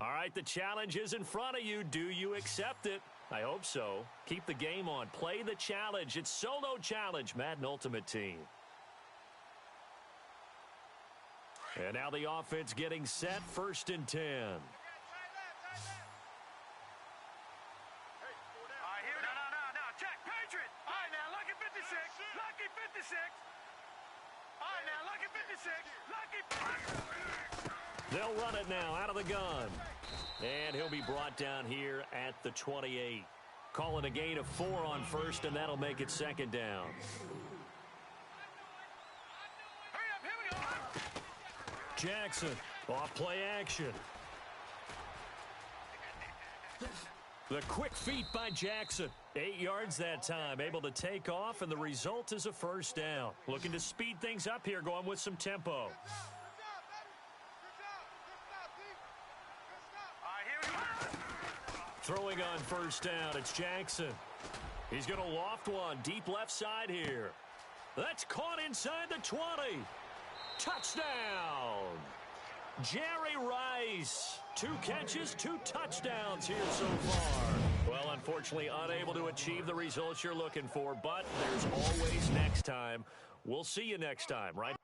All right, the challenge is in front of you. Do you accept it? I hope so. Keep the game on. Play the challenge. It's solo challenge, Madden Ultimate Team. And now the offense getting set, 1st and 10. They'll run it now out of the gun. And he'll be brought down here at the 28. Call it a gain of 4 on 1st, and that'll make it 2nd down. Jackson, off play action. The quick feet by Jackson. 8 yards that time, able to take off, and the result is a 1st down. Looking to speed things up here, going with some tempo. Throwing on 1st down, it's Jackson. He's going to loft one, deep left side here. That's caught inside the 20. Touchdown! Jerry Rice. 2 catches, 2 touchdowns here so far. Well, unfortunately, unable to achieve the results you're looking for, but there's always next time. We'll see you next time, right?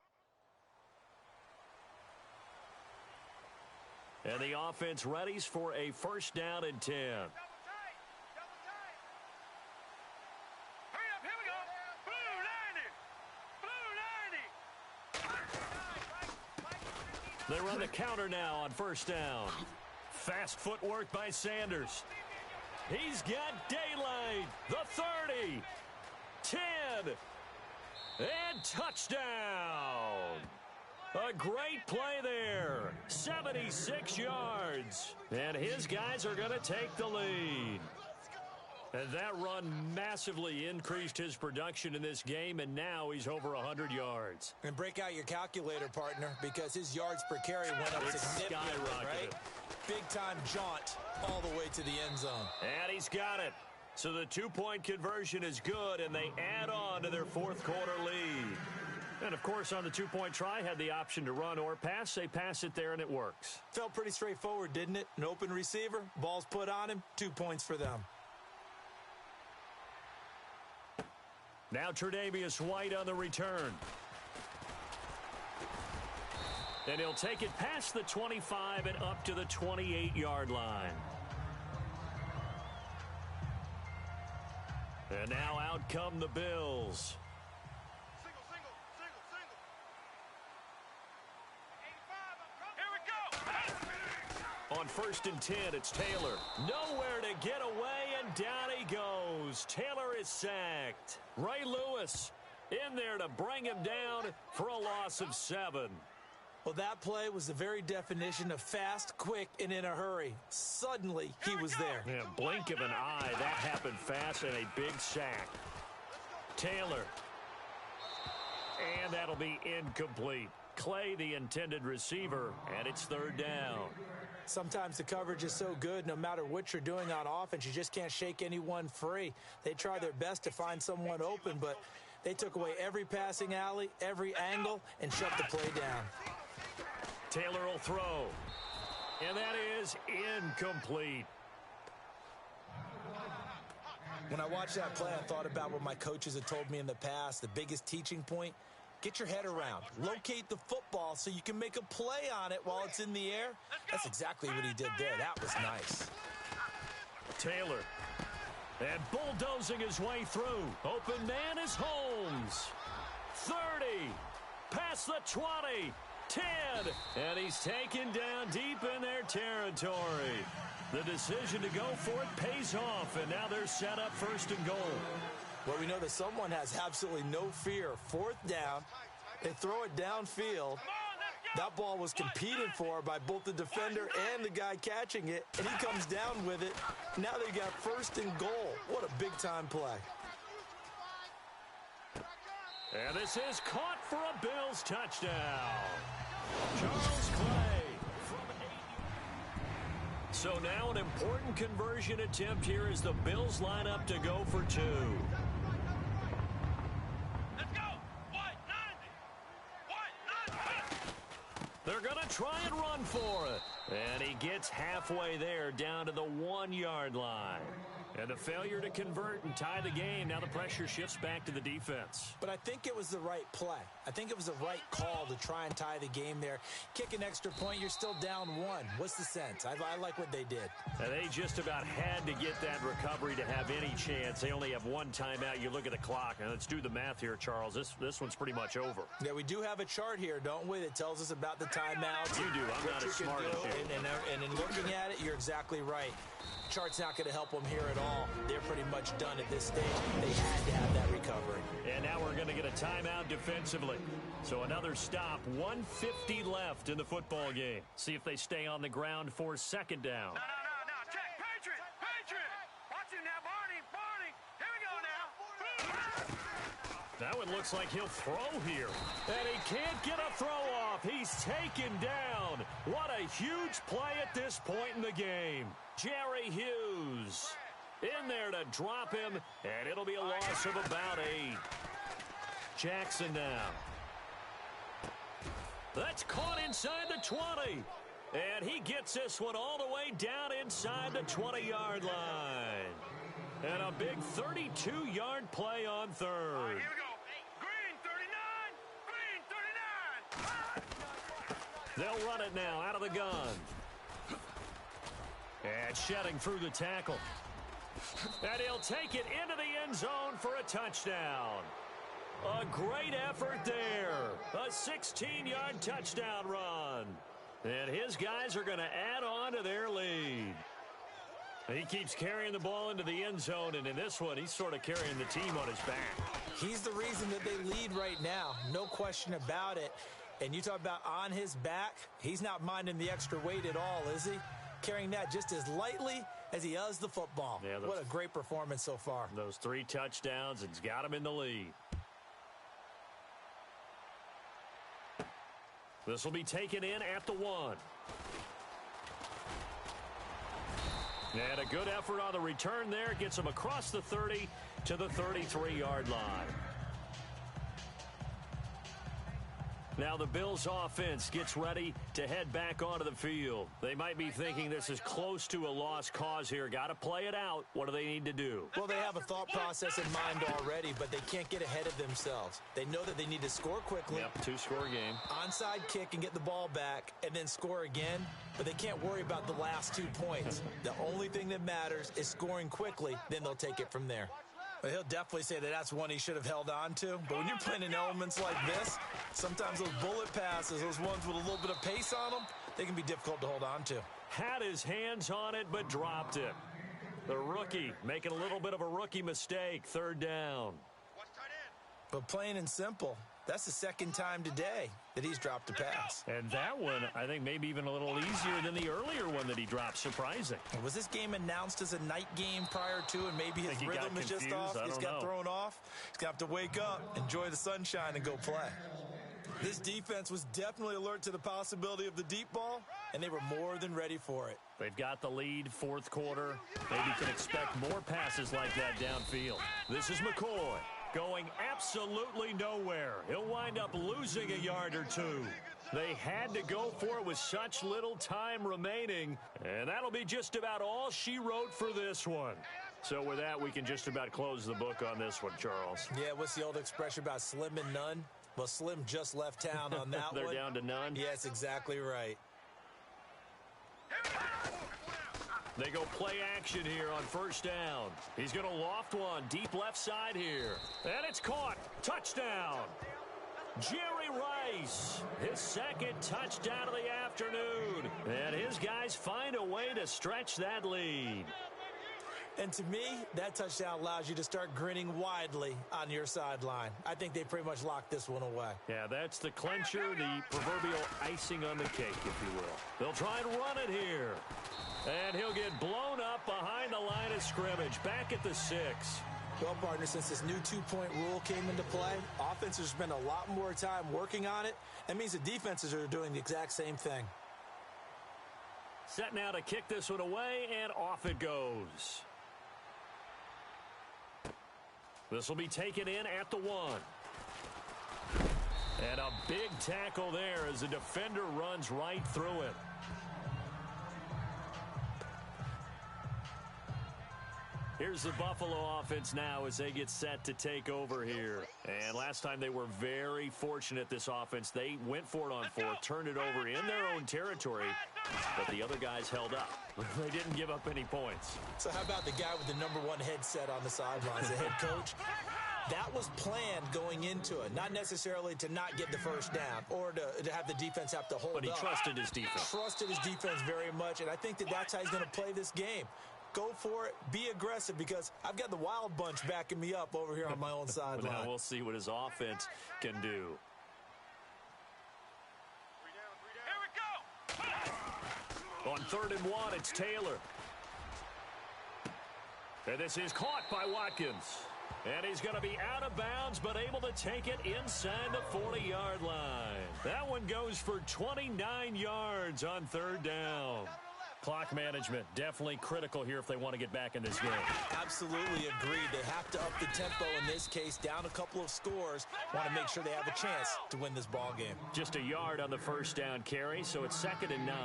And the offense readies for a 1st down and 10. They run the counter now on 1st down. Fast footwork by Sanders. He's got daylight. The 30. 10. And touchdown. A great play there. 76 yards. And his guys are going to take the lead. And that run massively increased his production in this game, and now he's over 100 yards. And break out your calculator, partner, because his yards per carry went up significantly, right? Big-time jaunt all the way to the end zone. And he's got it. So the 2-point conversion is good, and they add on to their 4th quarter lead. And, of course, on the 2-point try, had the option to run or pass. They pass it there, and it works. Felt pretty straightforward, didn't it? An open receiver, ball's put on him, 2 points for them. Now Tre'Davious White on the return. And he'll take it past the 25 and up to the 28-yard line. And now out come the Bills. On 1st and 10, it's Taylor. Nowhere to get away, and down he goes. Taylor is sacked. Ray Lewis in there to bring him down for a loss of 7. Well, that play was the very definition of fast, quick, and in a hurry. Suddenly, he was there. Yeah, blink of an eye. That happened fast, and a big sack. Taylor. And that'll be incomplete. Clay, the intended receiver, and it's 3rd down. Sometimes the coverage is so good, no matter what you're doing on offense, you just can't shake anyone free. They try their best to find someone open, but they took away every passing alley, every angle, and shut the play down. Taylor will throw, and that is incomplete. When I watched that play, I thought about what my coaches had told me in the past. The biggest teaching point, get your head around. Locate the football so you can make a play on it while it's in the air. That's exactly what he did there. That was nice. Taylor. And bulldozing his way through. Open man is Holmes. 30. Past the 20. 10. And he's taken down deep in their territory. The decision to go for it pays off. And now they're set up 1st and goal. Well, we know that someone has absolutely no fear. 4th down. They throw it downfield. That ball was competed for by both the defender and the guy catching it, and he comes down with it. Now they got 1st and goal. What a big-time play. And this is caught for a Bills touchdown. Charles Clay from 8. So now an important conversion attempt here as the Bills line up to go for 2. They're going to try and run for it. And he gets halfway there down to the 1-yard line. And the failure to convert and tie the game. Now the pressure shifts back to the defense. But I think it was the right play. I think it was the right call to try and tie the game there. Kick an extra point, you're still down 1. What's the sense? I like what they did. And they just about had to get that recovery to have any chance. They only have 1 timeout. You look at the clock. And let's do the math here, Charles. This one's pretty much over. Yeah, we do have a chart here, don't we, that tells us about the timeouts. You do. I'm not as smart as you. And in looking at it, you're exactly right. Chart's not going to help them here at all. They're pretty much done at this stage. They had to have that recovery. And now we're going to get a timeout defensively. So another stop, 1:50 left in the football game. See if they stay on the ground for second down. No. Check. Patriot. Watch him now, Barney. Here we go now. That one looks like he'll throw here. And he can't get a throw off. He's taken down. What a huge play at this point in the game. Jerry Hughes in there to drop him, and it'll be a loss of about 8. Jackson now. That's caught inside the 20. And he gets this one all the way down inside the 20-yard line. And a big 32-yard play on third. Here we go. Green 39. They'll run it now out of the gun. And shedding through the tackle. And he'll take it into the end zone for a touchdown. A great effort there. A 16-yard touchdown run. And his guys are going to add on to their lead. He keeps carrying the ball into the end zone, and in this one, he's sort of carrying the team on his back. He's the reason that they lead right now. No question about it. And you talk about on his back, he's not minding the extra weight at all, is he? Carrying that just as lightly as he does the football. Yeah, what a great performance so far. Those 3 touchdowns, it's got him in the lead. This will be taken in at the 1. And a good effort on the return there. Gets him across the 30 to the 33-yard line. Now the Bills offense gets ready to head back onto the field. They might be thinking this is close to a lost cause here. Got to play it out. What do they need to do? Well, they have a thought process in mind already, but they can't get ahead of themselves. They know that they need to score quickly. Yep, 2-score game. Onside kick and get the ball back and then score again. But they can't worry about the last 2 points. The only thing that matters is scoring quickly. Then they'll take it from there. Well, he'll definitely say that that's one he should have held on to. But when you're playing in elements like this, sometimes those bullet passes, those ones with a little bit of pace on them, they can be difficult to hold on to. Had his hands on it, but dropped it. The rookie making a little bit of a rookie mistake. 3rd down. But plain and simple, that's the 2nd time today that he's dropped a pass. And that one, I think, maybe even a little easier than the earlier one that he dropped. Surprising. Was this game announced as a night game prior to, and maybe his rhythm is just off? He's got thrown off. He's got to wake up, enjoy the sunshine, and go play. This defense was definitely alert to the possibility of the deep ball, and they were more than ready for it. They've got the lead, 4th quarter. Maybe can expect more passes like that downfield. This is McCoy. Going absolutely nowhere. He'll wind up losing a yard or 2. They had to go for it with such little time remaining, and that'll be just about all she wrote for this one. So with that, we can just about close the book on this one, Charles. Yeah, what's the old expression about slim and none? Well, Slim just left town on that They're one. down to none? Yes, exactly right. They go play action here on 1st down. He's going to loft one deep left side here. And it's caught. Touchdown. Jerry Rice, his 2nd touchdown of the afternoon. And his guys find a way to stretch that lead. And to me, that touchdown allows you to start grinning widely on your sideline. I think they pretty much locked this one away. Yeah, that's the clincher, the proverbial icing on the cake, if you will. They'll try and run it here. And he'll get blown up behind the line of scrimmage, back at the 6. Well, partner, since this new 2-point rule came into play, offenses spend a lot more time working on it. That means the defenses are doing the exact same thing. Set now to kick this one away, and off it goes. This will be taken in at the 1. And a big tackle there as the defender runs right through it. Here's the Buffalo offense now as they get set to take over here. And last time they were very fortunate, this offense. They went for it on fourth, turned it over in their own territory, but the other guys held up. They didn't give up any points. So how about the guy with the #1 headset on the sidelines, the head coach? That was planned going into it, not necessarily to not get the first down or to have the defense have to hold up. But he trusted his defense. Trusted his defense very much, and I think that's how he's going to play this game. Go for it. Be aggressive, because I've got the wild bunch backing me up over here on my own sideline. Now we'll see what his offense can do. Here we go. On 3rd and 1, it's Taylor. And this is caught by Watkins. And he's going to be out of bounds, but able to take it inside the 40-yard line. That one goes for 29 yards on 3rd down. Clock management, definitely critical here if they want to get back in this game. Absolutely agreed. They have to up the tempo in this case, down a couple of scores. Want to make sure they have a chance to win this ball game. Just a yard on the first down carry, so it's 2nd and 9.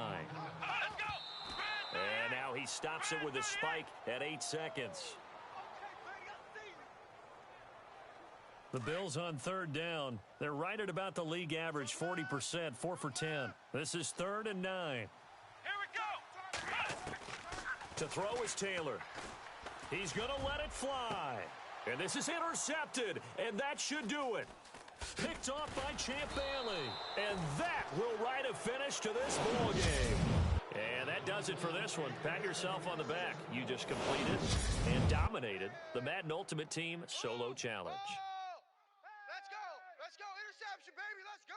And now he stops it with a spike at 8 seconds. The Bills on 3rd down. They're right at about the league average, 40%, 4 for 10. This is 3rd and 9. To throw is Taylor. He's going to let it fly. And this is intercepted, and that should do it. Picked off by Champ Bailey. And that will write a finish to this ball game. And that does it for this one. Pat yourself on the back. You just completed and dominated the Madden Ultimate Team Solo Challenge. Let's go. Interception, baby. Let's go.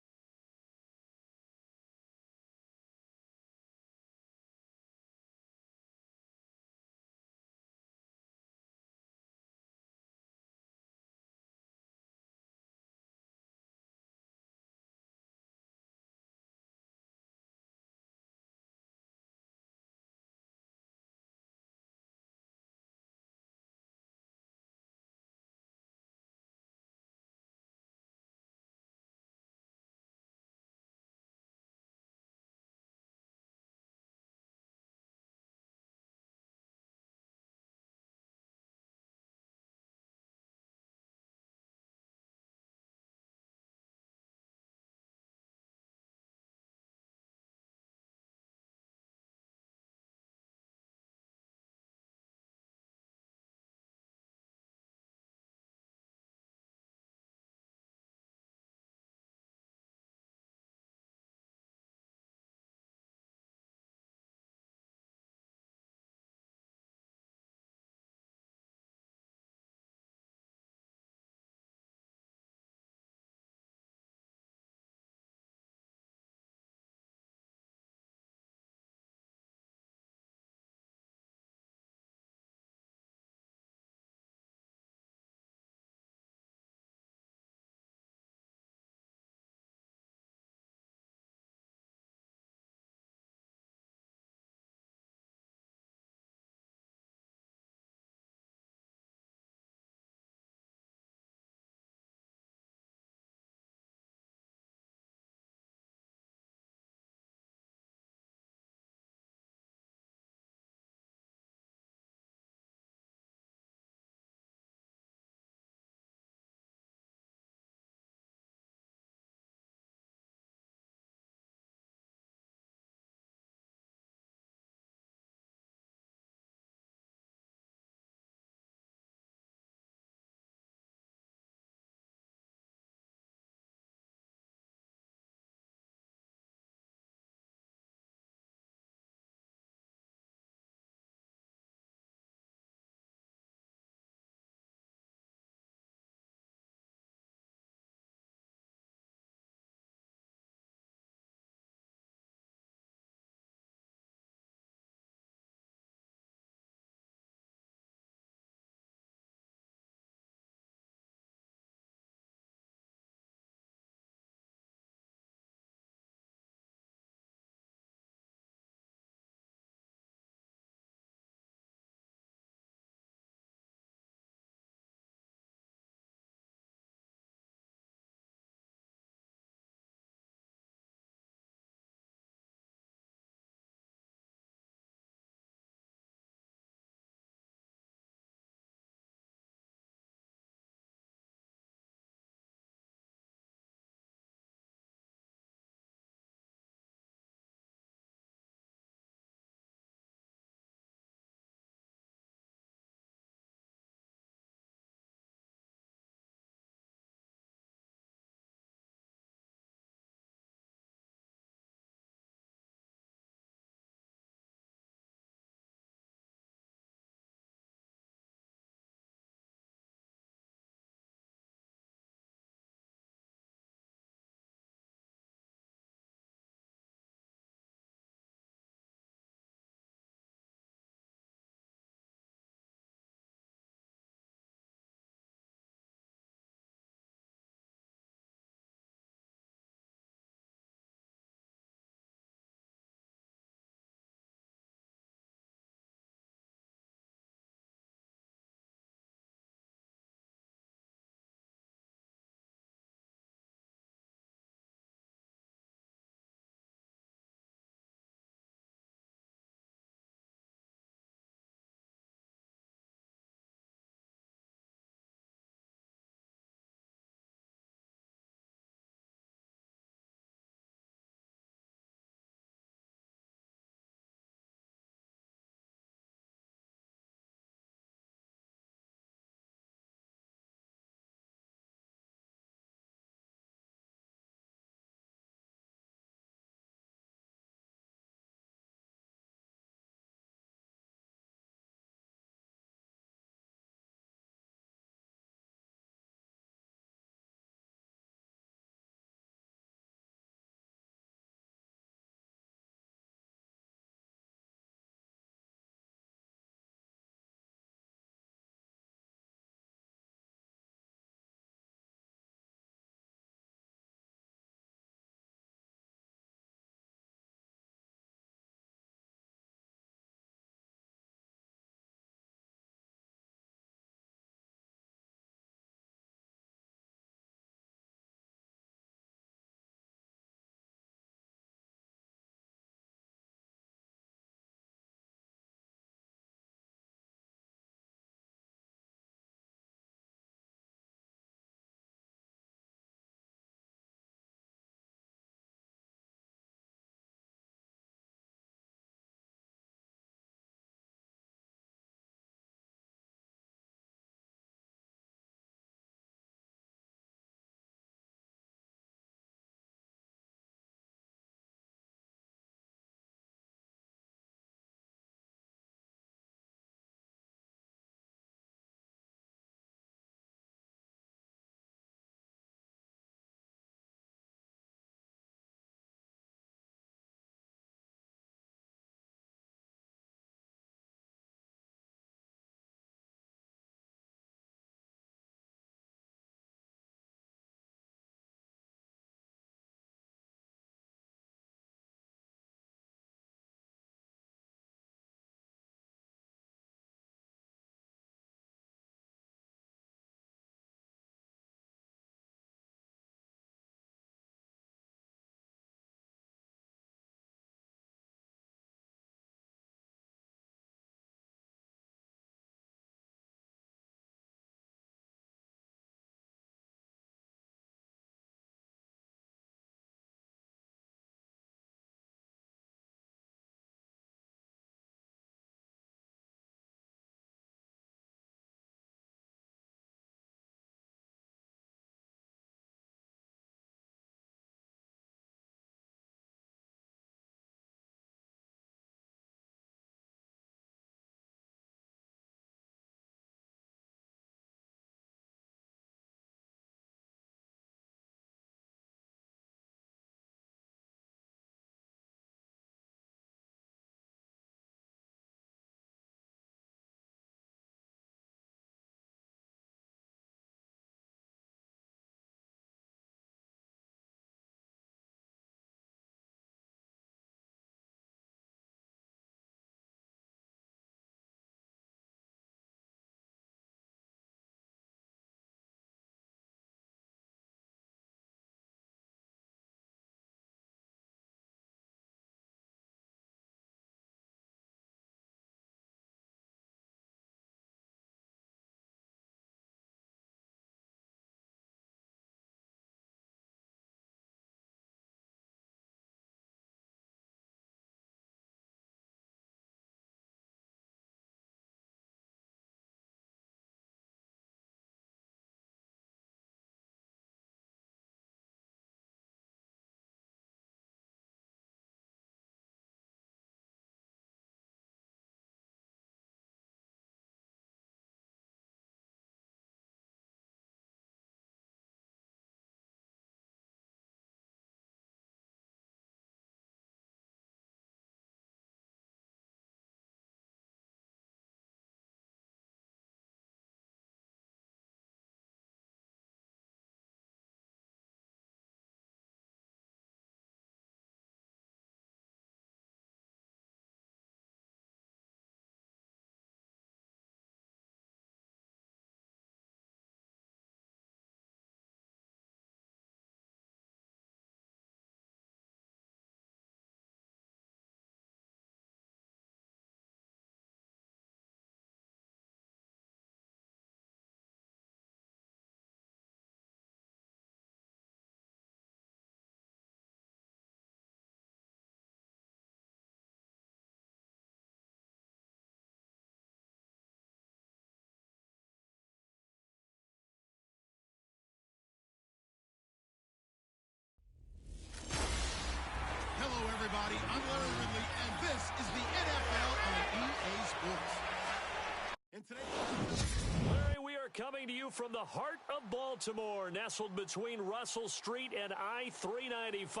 coming to you from the heart of Baltimore, nestled between Russell Street and I-395.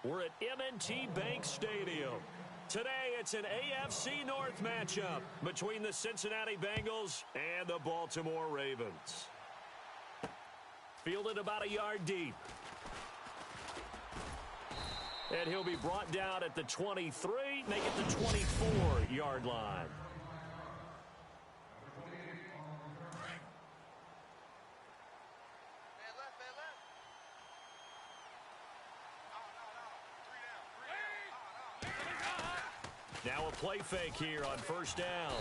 We're at M&T Bank Stadium. Today, it's an AFC North matchup between the Cincinnati Bengals and the Baltimore Ravens. Fielded about a yard deep. And he'll be brought down at the 23, make it the 24-yard line. Now a play fake here on first down.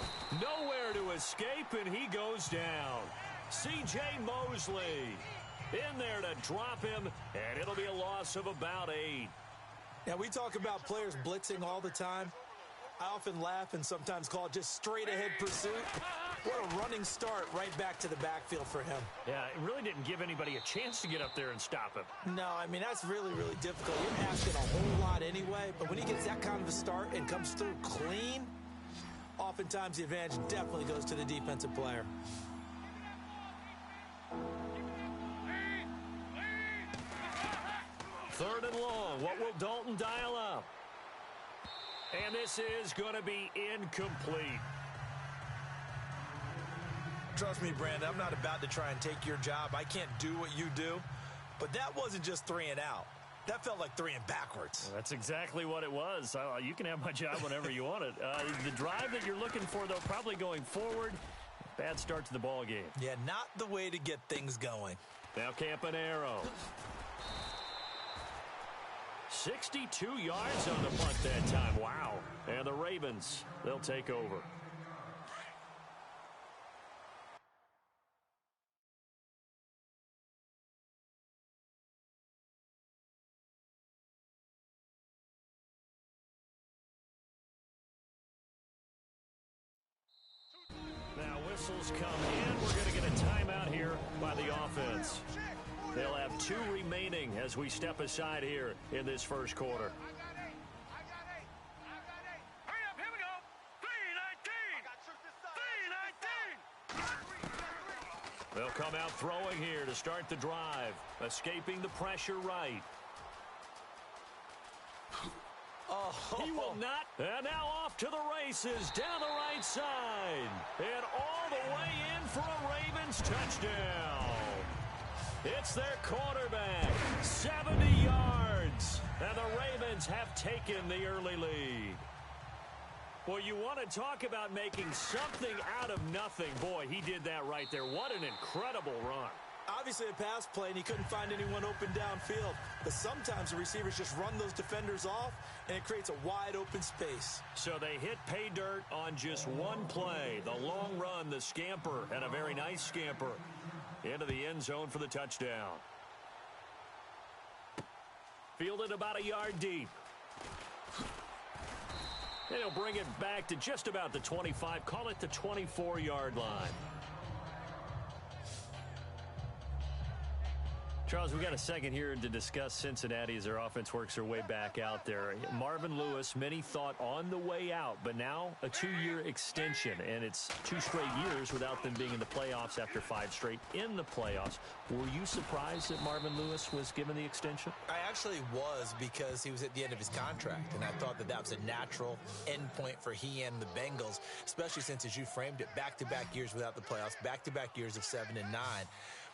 Nowhere to escape, and he goes down. C.J. Mosley in there to drop him, and it'll be a loss of about 8. Now, we talk about players blitzing all the time. I often laugh and sometimes call it just straight-ahead pursuit. What a running start right back to the backfield for him. Yeah, it really didn't give anybody a chance to get up there and stop him. No, I mean, that's really, really difficult. You're asking a whole lot anyway, but when he gets that kind of a start and comes through clean, oftentimes the advantage definitely goes to the defensive player. Third and long. What will Dalton dial up? And this is going to be incomplete. Trust me, Brandon, I'm not about to try and take your job. I can't do what you do. But that wasn't just 3 and out. That felt like 3 and backwards. Well, that's exactly what it was. You can have my job whenever you want it. The drive that you're looking for, though, probably going forward. Bad start to the ball game. Yeah, not the way to get things going. Now Campanaro. 62 yards on the punt that time. Wow. And the Ravens, they'll take over. Now whistles come in. We're going to get a timeout here by the offense. They'll have 2 remaining as we step aside here in this first quarter. I got 8. Hurry up, here we go. 3:19. They'll come out throwing here to start the drive, escaping the pressure right. Oh, he will not. And now off to the races down the right side. And all the way in for a Ravens touchdown. It's their quarterback, 70 yards. And the Ravens have taken the early lead. Well, you want to talk about making something out of nothing. Boy, he did that right there. What an incredible run. Obviously a pass play, and he couldn't find anyone open downfield. But sometimes the receivers just run those defenders off, and it creates a wide open space. So they hit pay dirt on just one play. The long run, the scamper, and a very nice scamper into the end zone for the touchdown. Fielded about a yard deep. And he'll bring it back to just about the 25. Call it the 24-yard line. Charles, we got a second here to discuss Cincinnati as their offense works their way back out there. Marvin Lewis, many thought on the way out, but now a 2-year extension, and it's 2 straight years without them being in the playoffs after 5 straight in the playoffs. Were you surprised that Marvin Lewis was given the extension? I actually was, because he was at the end of his contract, and I thought that was a natural endpoint for he and the Bengals, especially since, as you framed it, back-to-back years without the playoffs, back-to-back years of 7 and 9.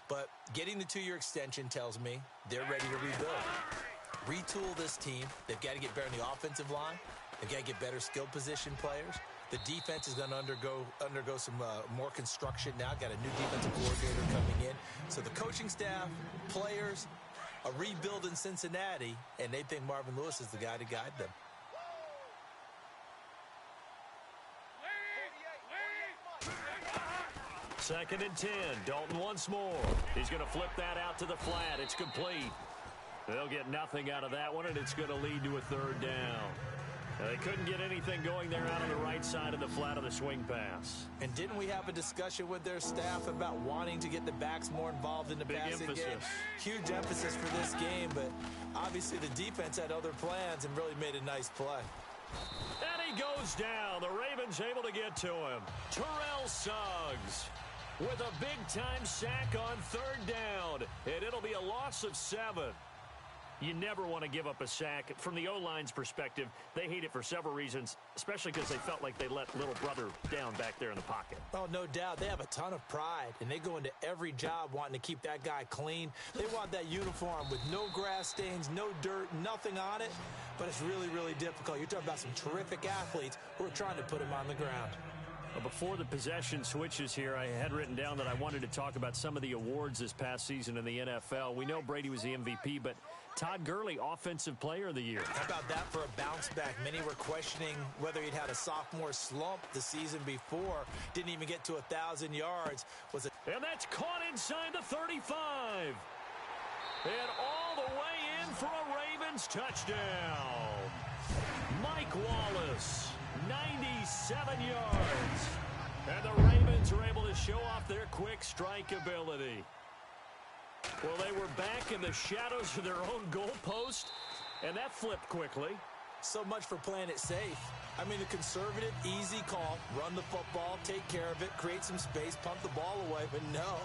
But getting the 2-year extension tells me they're ready to rebuild. Retool this team. They've got to get better in the offensive line. They've got to get better skill position players. The defense is going to undergo some more construction now. Got a new defensive coordinator coming in. So the coaching staff, players, a rebuild in Cincinnati, and they think Marvin Lewis is the guy to guide them. Second and 10. Dalton once more. He's going to flip that out to the flat. It's complete. They'll get nothing out of that one, and it's going to lead to a 3rd down. They couldn't get anything going there out on the right side of the flat of the swing pass. And didn't we have a discussion with their staff about wanting to get the backs more involved in the passing game? Huge emphasis for this game, but obviously the defense had other plans and really made a nice play. And he goes down. The Ravens able to get to him. Terrell Suggs. with a big-time sack on third down, and it'll be a loss of 7. You never want to give up a sack. From the O-line's perspective, they hate it for several reasons, especially because they felt like they let little brother down back there in the pocket. Oh, no doubt. They have a ton of pride, and they go into every job wanting to keep that guy clean. They want that uniform with no grass stains, no dirt, nothing on it, but it's really, really difficult. You're talking about some terrific athletes who are trying to put him on the ground. Before the possession switches here, I had written down that I wanted to talk about some of the awards this past season in the NFL. We know Brady was the MVP, but Todd Gurley, Offensive Player of the Year. How about that for a bounce back? Many were questioning whether he'd had a sophomore slump the season before. Didn't even get to 1,000 yards. And that's caught inside the 35. And all the way in for a Ravens touchdown. Mike Wallace, 97 yards. And the Ravens are able to show off their quick strike ability. Well, they were back in the shadows of their own goalpost, and that flipped quickly. So much for playing it safe. I mean, a conservative, easy call, run the football, take care of it, create some space, pump the ball away, but no,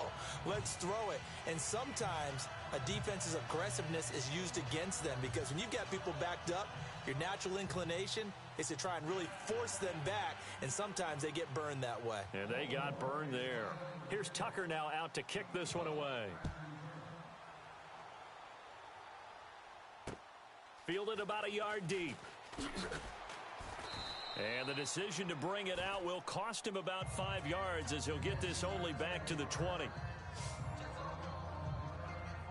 let's throw it. And sometimes a defense's aggressiveness is used against them because when you've got people backed up, your natural inclination is to try and really force them back, and sometimes they get burned that way. And they got burned there. Here's Tucker now out to kick this one away. Fielded about a yard deep. And the decision to bring it out will cost him about 5 yards as he'll get this only back to the 20.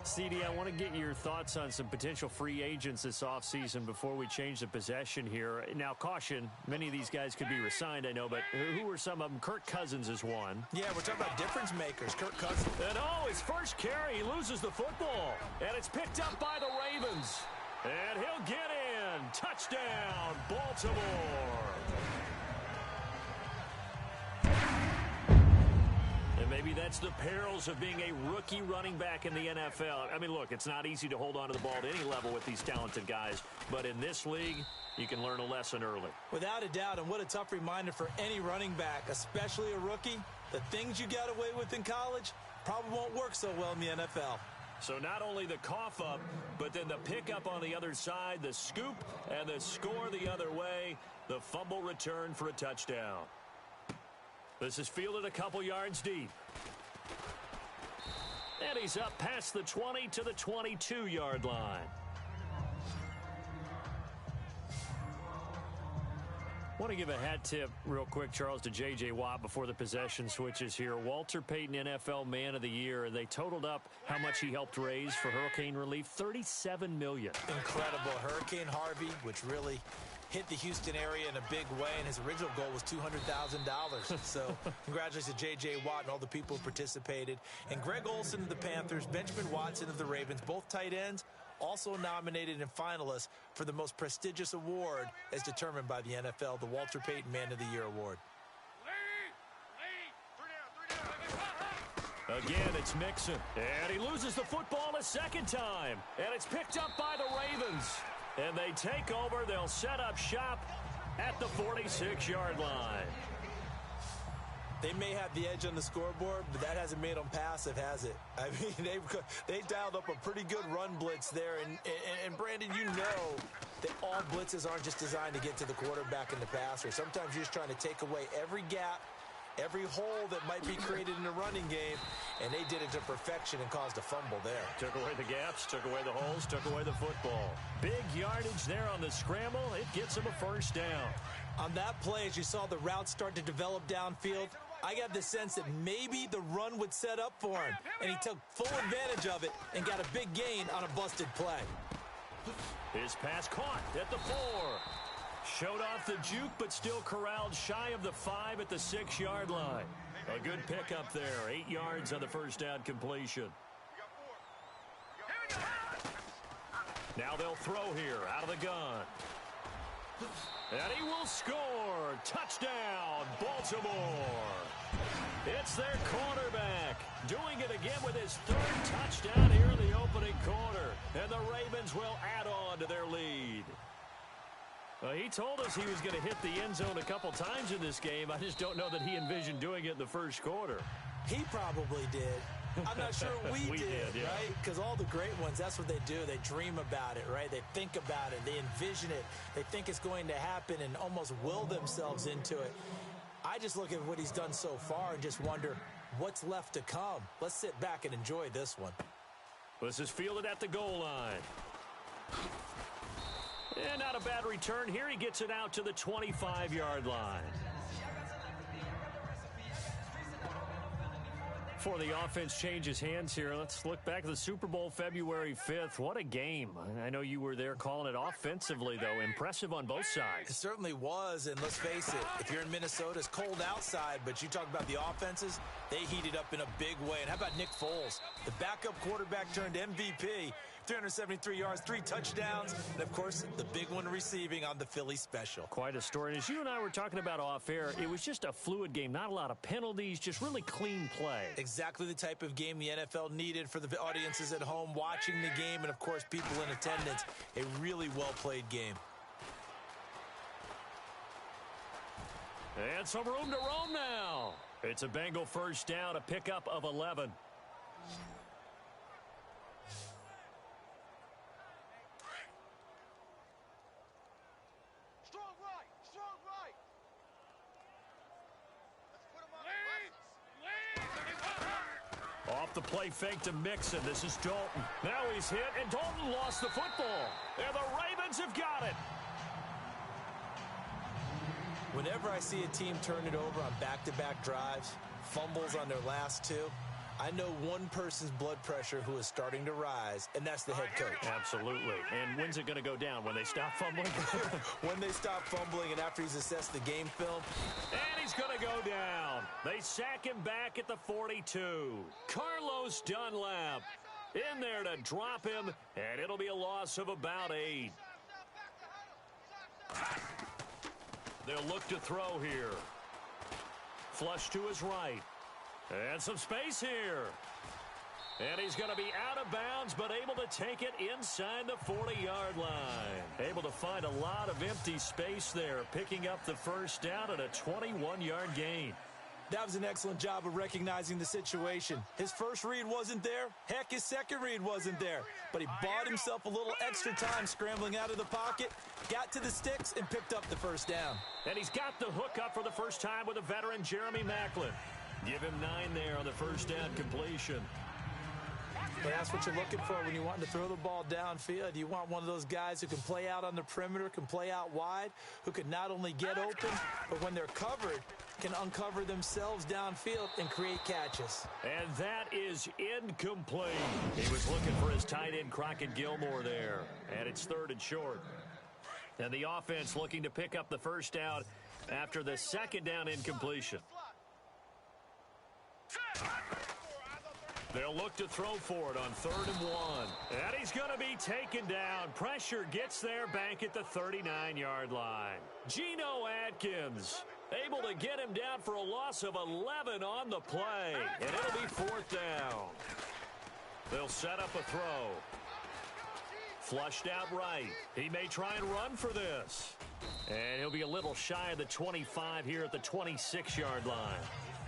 CD, I want to get your thoughts on some potential free agents this offseason before we change the possession here. Now, caution, many of these guys could be re-signed, I know, but who are some of them? Kirk Cousins is one. Yeah, we're talking about difference makers. Kirk Cousins. And his first carry, he loses the football. And it's picked up by the Ravens. And he'll get in. Touchdown, Baltimore. And maybe that's the perils of being a rookie running back in the NFL. I mean, look, it's not easy to hold on to the ball at any level with these talented guys. But in this league, you can learn a lesson early. Without a doubt, and what a tough reminder for any running back, especially a rookie. The things you got away with in college probably won't work so well in the NFL. So not only the cough up, but then the pickup on the other side, the scoop, and the score the other way, the fumble return for a touchdown. This is fielded a couple yards deep. And he's up past the 20 to the 22-yard line. I want to give a hat tip real quick, Charles, to J.J. Watt before the possession switches here. Walter Payton, NFL Man of the Year. They totaled up how much he helped raise for hurricane relief, $37 million. Incredible. Hurricane Harvey, which really hit the Houston area in a big way, and his original goal was $200,000. So congratulations to J.J. Watt and all the people who participated. And Greg Olsen of the Panthers, Benjamin Watson of the Ravens, both tight ends, also nominated and finalists for the most prestigious award as determined by the NFL, the Walter Payton Man of the Year Award. Again, it's Mixon. And he loses the football a second time. And it's picked up by the Ravens. And they take over. They'll set up shop at the 46-yard line. They may have the edge on the scoreboard, but that hasn't made them passive, has it? I mean, they dialed up a pretty good run blitz there. And Brandon, you know that all blitzes aren't just designed to get to the quarterback and the passer. Sometimes you're just trying to take away every gap, every hole that might be created in the running game, and they did it to perfection and caused a fumble there. Took away the gaps, took away the holes, took away the football. Big yardage there on the scramble. It gets him a first down. On that play, as you saw the route start to develop downfield, I got the sense that maybe the run would set up for him, and he took full advantage of it and got a big gain on a busted play. His pass caught at the 4. Showed off the juke, but still corralled shy of the 5 at the 6-yard line. A good pickup there. 8 yards on the first down completion. Now they'll throw here out of the gun. And he will score. Touchdown, Baltimore. It's their quarterback doing it again with his 3rd touchdown here in the opening quarter. And the Ravens will add on to their lead. Well, he told us he was going to hit the end zone a couple times in this game. I just don't know that he envisioned doing it in the first quarter. He probably did. I'm not sure we did, yeah. right? Because all the great ones, that's what they do. They dream about it, right? They think about it. They envision it. They think it's going to happen and almost will themselves into it. I just look at what he's done so far and just wonder what's left to come. Let's sit back and enjoy this one. This is fielded at the goal line. And not a bad return here. He gets it out to the 25-yard line. Before the offense changes hands here, let's look back at the Super Bowl February 5th. What a game. I know you were there calling it offensively, though. Impressive on both sides. It certainly was, and let's face it, if you're in Minnesota, it's cold outside, but you talk about the offenses, they heated up in a big way. And how about Nick Foles? The backup quarterback turned MVP. 373 yards, 3 touchdowns, and, of course, the big one receiving on the Philly special. Quite a story. And as you and I were talking about off air, it was just a fluid game. Not a lot of penalties, just really clean play. Exactly the type of game the NFL needed for the audiences at home watching the game and, of course, people in attendance. A really well-played game. And some room to roam now. It's a Bengal first down, a pickup of 11. Off the play fake to Mixon. This is Dalton. Now he's hit, and Dalton lost the football. And the Ravens have got it. Whenever I see a team turn it over on back-to-back drives, fumbles on their last two, I know one person's blood pressure who is starting to rise, and that's the head coach. Absolutely. And when's it going to go down? When they stop fumbling? When they stop fumbling and after he's assessed the game film. And he's going to go down. They sack him back at the 42. Carlos Dunlap in there to drop him, and it'll be a loss of about 8. They'll look to throw here. Flush to his right. And some space here. And he's going to be out of bounds, but able to take it inside the 40-yard line. Able to find a lot of empty space there, picking up the first down at a 21-yard gain. That was an excellent job of recognizing the situation. His first read wasn't there. Heck, his second read wasn't there. But he bought himself a little extra time scrambling out of the pocket, got to the sticks, and picked up the first down. And he's got the hook up for the first time with a veteran, Jeremy Maclin. Give him 9 there on the first down completion. But that's what you're looking for when you want to throw the ball downfield. You want one of those guys who can play out on the perimeter, can play out wide, who can not only get open, but when they're covered, can uncover themselves downfield and create catches. And that is incomplete. He was looking for his tight end, Crockett Gilmore, there. And it's 3rd and short. And the offense looking to pick up the first down after the second down incompletion. They'll look to throw for it on 3rd and 1. And he's going to be taken down. Pressure gets there back at the 39-yard line. Geno Atkins able to get him down for a loss of 11 on the play. And it'll be 4th down. They'll set up a throw. Flushed out right. He may try and run for this. And he'll be a little shy of the 25 here at the 26-yard line.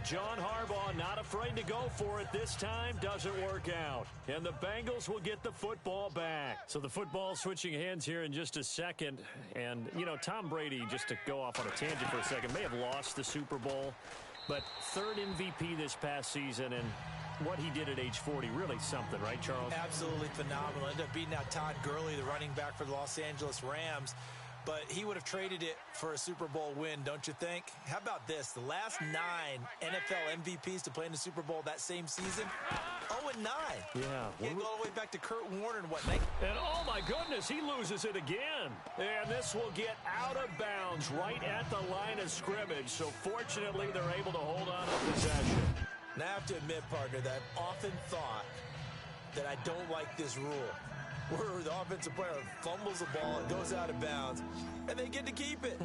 John Harbaugh not afraid to go for it this time. Doesn't work out. And the Bengals will get the football back. So the football switching hands here in just a second. And, you know, Tom Brady, just to go off on a tangent for a second, may have lost the Super Bowl. But 3rd MVP this past season, and what he did at age 40, really something, right, Charles? Absolutely phenomenal. Ended up beating out Todd Gurley, the running back for the Los Angeles Rams. But he would have traded it for a Super Bowl win, don't you think? How about this? The last 9 NFL MVPs to play in the Super Bowl that same season, 0-9. Yeah. You go all the way back to Kurt Warner and whatnot. And oh my goodness, he loses it again. And this will get out of bounds right at the line of scrimmage. So fortunately, they're able to hold on to possession. Now I have to admit, partner, that I've often thought that I don't like this rule, where the offensive player fumbles the ball, it goes out of bounds, and they get to keep it.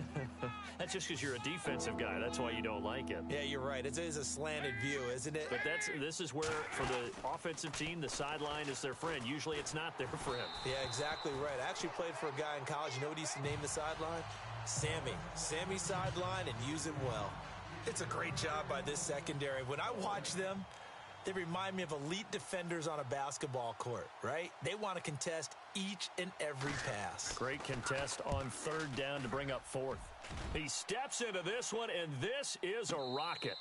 That's just because you're a defensive guy. That's why you don't like it. Yeah, you're right. It is a slanted view, isn't it? But this is where, for the offensive team, the sideline is their friend. Usually it's not their friend. Yeah, exactly right. I actually played for a guy in college. You know what he used to name the sideline? Sammy. Sammy sideline, and use him well. It's a great job by this secondary. When I watch them, they remind me of elite defenders on a basketball court, right? They want to contest each and every pass. Great contest on third down to bring up fourth. He steps into this one, and this is a rocket.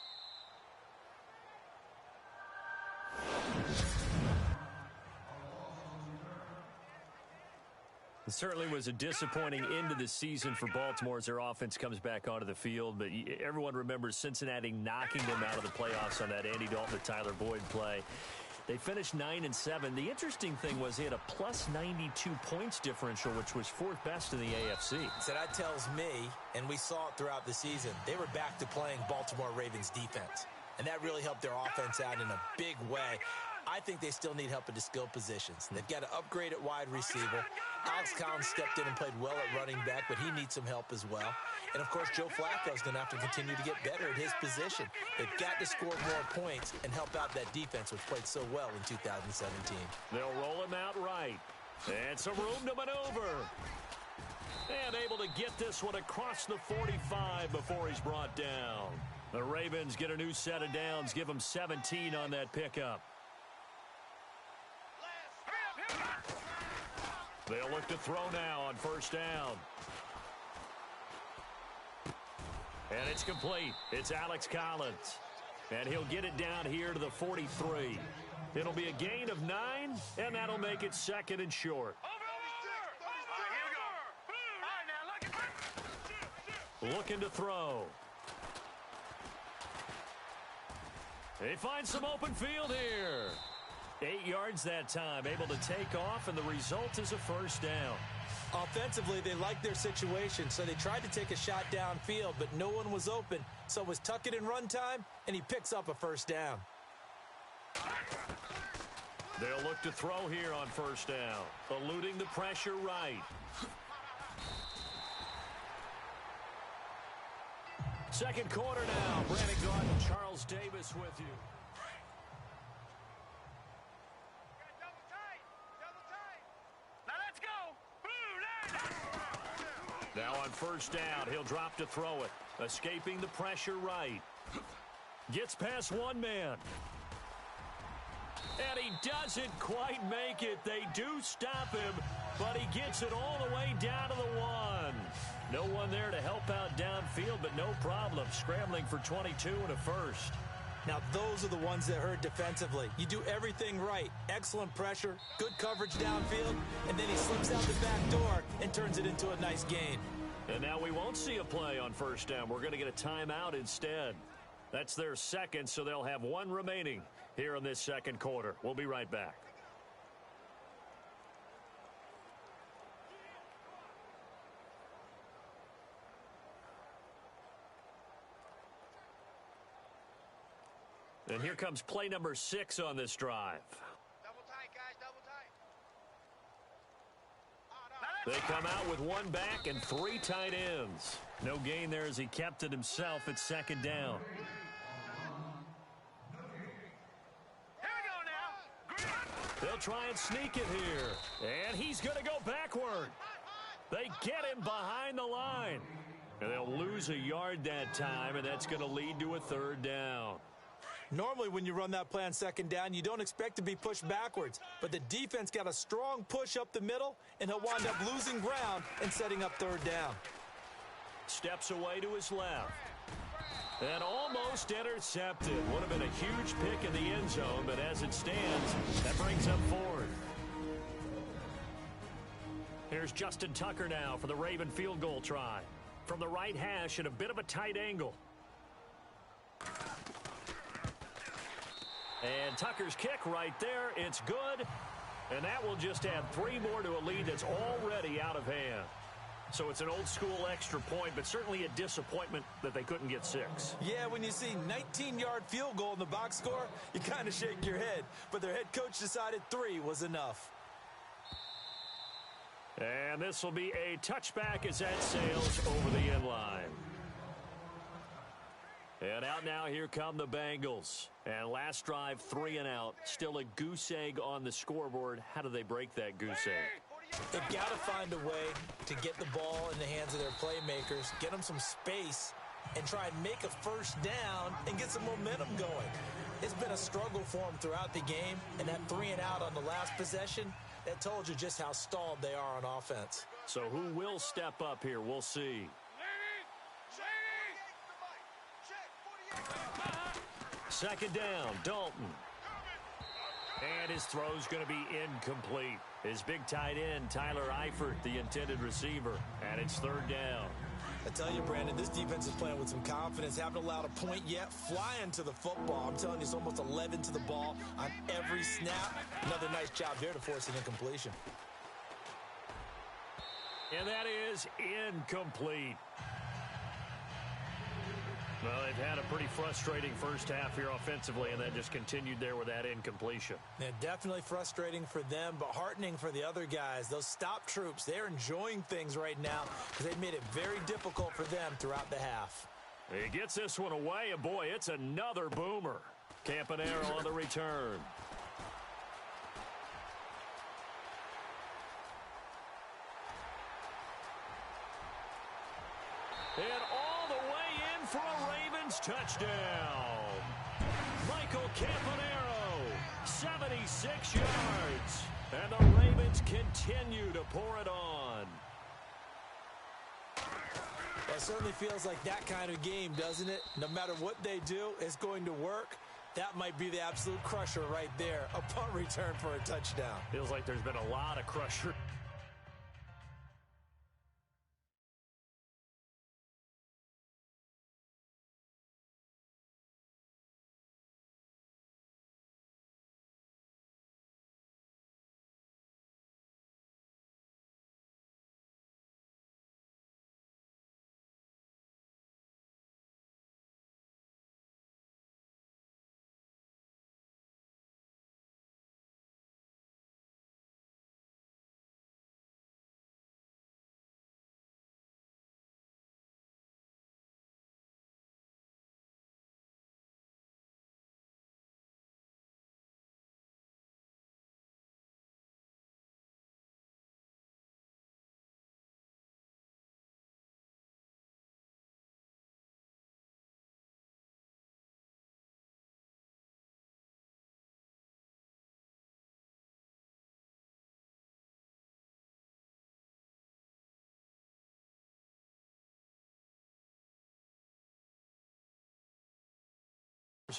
It certainly was a disappointing end to the season for Baltimore as their offense comes back onto the field. But everyone remembers Cincinnati knocking them out of the playoffs on that Andy Dalton to Tyler Boyd play. They finished 9-7. The interesting thing was they had a plus 92 points differential, which was fourth best in the AFC. So that tells me, and we saw it throughout the season, they were back to playing Baltimore Ravens defense. And that really helped their offense out in a big way. I think they still need help at the skill positions. They've got to upgrade at wide receiver. Alex Collins stepped in and played well at running back, but he needs some help as well. And, of course, Joe Flacco's going to have to continue to get better at his position. They've got to score more points and help out that defense, which played so well in 2017. They'll roll him out right. And some room to maneuver. And able to get this one across the 45 before he's brought down. The Ravens get a new set of downs, give them 17 on that pickup. They'll look to throw now on first down. And it's complete. It's Alex Collins. And he'll get it down here to the 43. It'll be a gain of 9, and that'll make it second and short. Looking to throw. They find some open field here. 8 yards that time, able to take off, and the result is a first down. Offensively, they liked their situation, so they tried to take a shot downfield, but no one was open. So it was tuck it in run time, and he picks up a first down. They'll look to throw here on first down, eluding the pressure right. Second quarter now. Brandon Gordon, Charles Davis with you. Now on first down, he'll drop to throw it. Escaping the pressure right. Gets past one man. And he doesn't quite make it. They do stop him, but he gets it all the way down to the 1. No one there to help out downfield, but no problem. Scrambling for 22 and a first. Now, those are the ones that hurt defensively. You do everything right. Excellent pressure, good coverage downfield, and then he slips out the back door and turns it into a nice gain. And now we won't see a play on first down. We're going to get a timeout instead. That's their second, so they'll have one remaining here in this second quarter. We'll be right back. And here comes play number 6 on this drive. Double tight, guys, double tight. They come out with one back and 3 tight ends. No gain there as he kept it himself at second down. Here we go now. They'll try and sneak it here. And he's going to go backward. They get him behind the line. And they'll lose a yard that time, and that's going to lead to a third down. Normally, when you run that play on second down, you don't expect to be pushed backwards. But the defense got a strong push up the middle, and he'll wind up losing ground and setting up third down. Steps away to his left. And almost intercepted. Would have been a huge pick in the end zone, but as it stands, that brings up fourth. Here's Justin Tucker now for the Raven field goal try. From the right hash at a bit of a tight angle. And Tucker's kick right there. It's good. And that will just add 3 more to a lead that's already out of hand. So it's an old-school extra point, but certainly a disappointment that they couldn't get 6. Yeah, when you see 19-yard field goal in the box score, you kind of shake your head. But their head coach decided 3 was enough. And this will be a touchback as that sails over the end line. And out now, here come the Bengals. And last drive, 3 and out. Still a goose egg on the scoreboard. How do they break that goose egg? They've got to find a way to get the ball in the hands of their playmakers, get them some space, and try and make a first down and get some momentum going. It's been a struggle for them throughout the game, and that 3 and out on the last possession, that told you just how stalled they are on offense. So who will step up here? We'll see. Second down, Dalton. And his throw's going to be incomplete. His big tight end, Tyler Eifert, the intended receiver. And it's third down. I tell you, Brandon, this defense is playing with some confidence. Haven't allowed a point yet. Flying to the football. I'm telling you, it's almost 11 to the ball on every snap. Another nice job there to force an incompletion. And that is incomplete. Well, they've had a pretty frustrating first half here offensively, and then just continued there with that incompletion. Yeah, definitely frustrating for them, but heartening for the other guys. Those stop troops, they're enjoying things right now because they've made it very difficult for them throughout the half. He gets this one away, and boy, it's another boomer. Campanaro on the return. And all the way in for a Ravens touchdown. Michael Campanaro, 76 yards. And the Ravens continue to pour it on. Well, it certainly feels like that kind of game, doesn't it? No matter what they do, it's going to work. That might be the absolute crusher right there. A punt return for a touchdown. Feels like there's been a lot of crusher.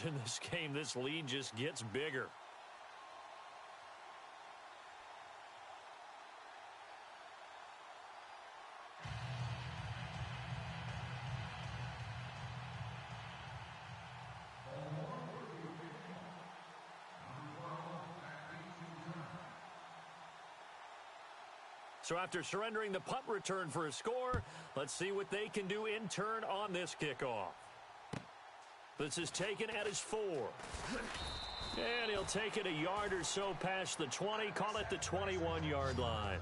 In this game, this lead just gets bigger. So after surrendering the punt return for a score, let's see what they can do in turn on this kickoff. This is taken at his 4. And he'll take it a yard or so past the 20. Call it the 21-yard line.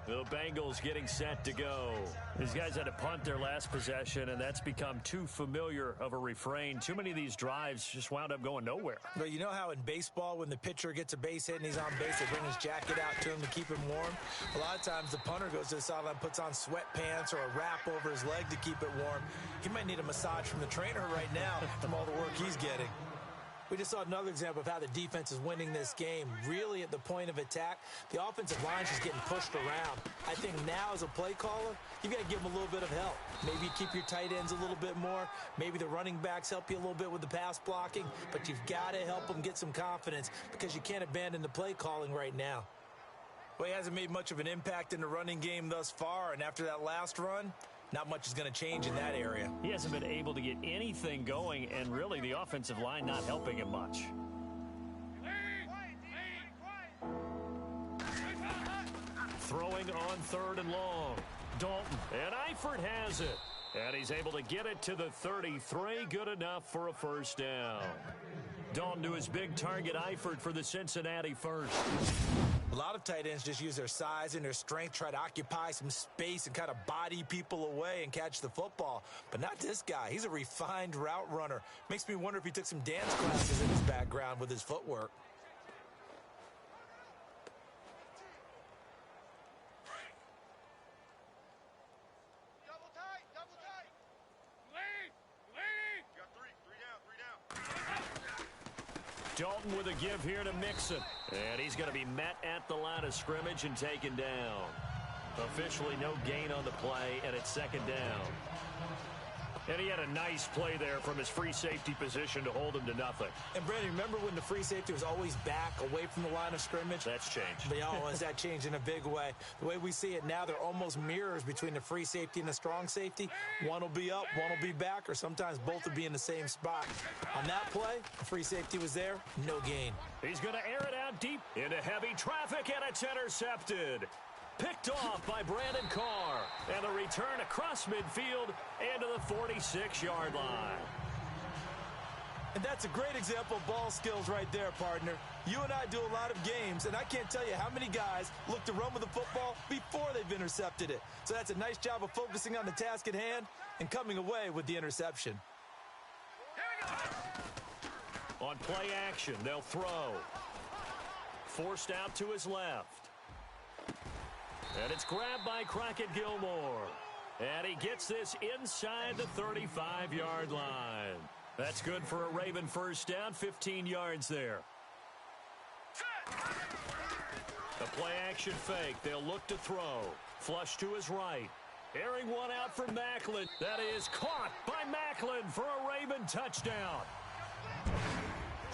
The Bengals getting set to go. These guys had to punt their last possession, and that's become too familiar of a refrain. Too many of these drives just wound up going nowhere. But you know how in baseball, when the pitcher gets a base hit and he's on base, they bring his jacket out to him to keep him warm? A lot of times the punter goes to the sideline, puts on sweatpants or a wrap over his leg to keep it warm. He might need a massage from the trainer right now from all the work he's getting. We just saw another example of how the defense is winning this game. Really at the point of attack, the offensive line is just getting pushed around. I think now as a play caller, you've got to give them a little bit of help. Maybe keep your tight ends a little bit more. Maybe the running backs help you a little bit with the pass blocking. But you've got to help them get some confidence because you can't abandon the play calling right now. Well, he hasn't made much of an impact in the running game thus far, and after that last run, not much is going to change in that area. He hasn't been able to get anything going, and really the offensive line not helping him much. Throwing on 3rd and long. Dalton, and Eifert has it. And he's able to get it to the 33. Good enough for a first down. Dalton to his big target, Eifert, for the Cincinnati first. A lot of tight ends just use their size and their strength, try to occupy some space and kind of body people away and catch the football. But not this guy. He's a refined route runner. Makes me wonder if he took some dance classes in his background with his footwork. Dalton with a give here to Mixon. And he's going to be met at the line of scrimmage and taken down. Officially no gain on the play, and it's second down. And he had a nice play there from his free safety position to hold him to nothing. And, Brandon, remember when the free safety was always back, away from the line of scrimmage? That's changed. Has that changed in a big way? The way we see it now, they're almost mirrors between the free safety and the strong safety. One will be up, one will be back, or sometimes both will be in the same spot. On that play, the free safety was there, no gain. He's going to air it out deep into heavy traffic, and it's intercepted. Picked off by Brandon Carr. And a return across midfield and to the 46-yard line. And that's a great example of ball skills right there, partner. You and I do a lot of games, and I can't tell you how many guys look to run with the football before they've intercepted it. So that's a nice job of focusing on the task at hand and coming away with the interception. On play action, they'll throw. Forced out to his left. And it's grabbed by Crockett Gilmore. And he gets this inside the 35-yard line. That's good for a Raven first down, 15 yards there. The play action fake. They'll look to throw. Flush to his right. Airing one out for Macklin. That is caught by Macklin for a Raven touchdown.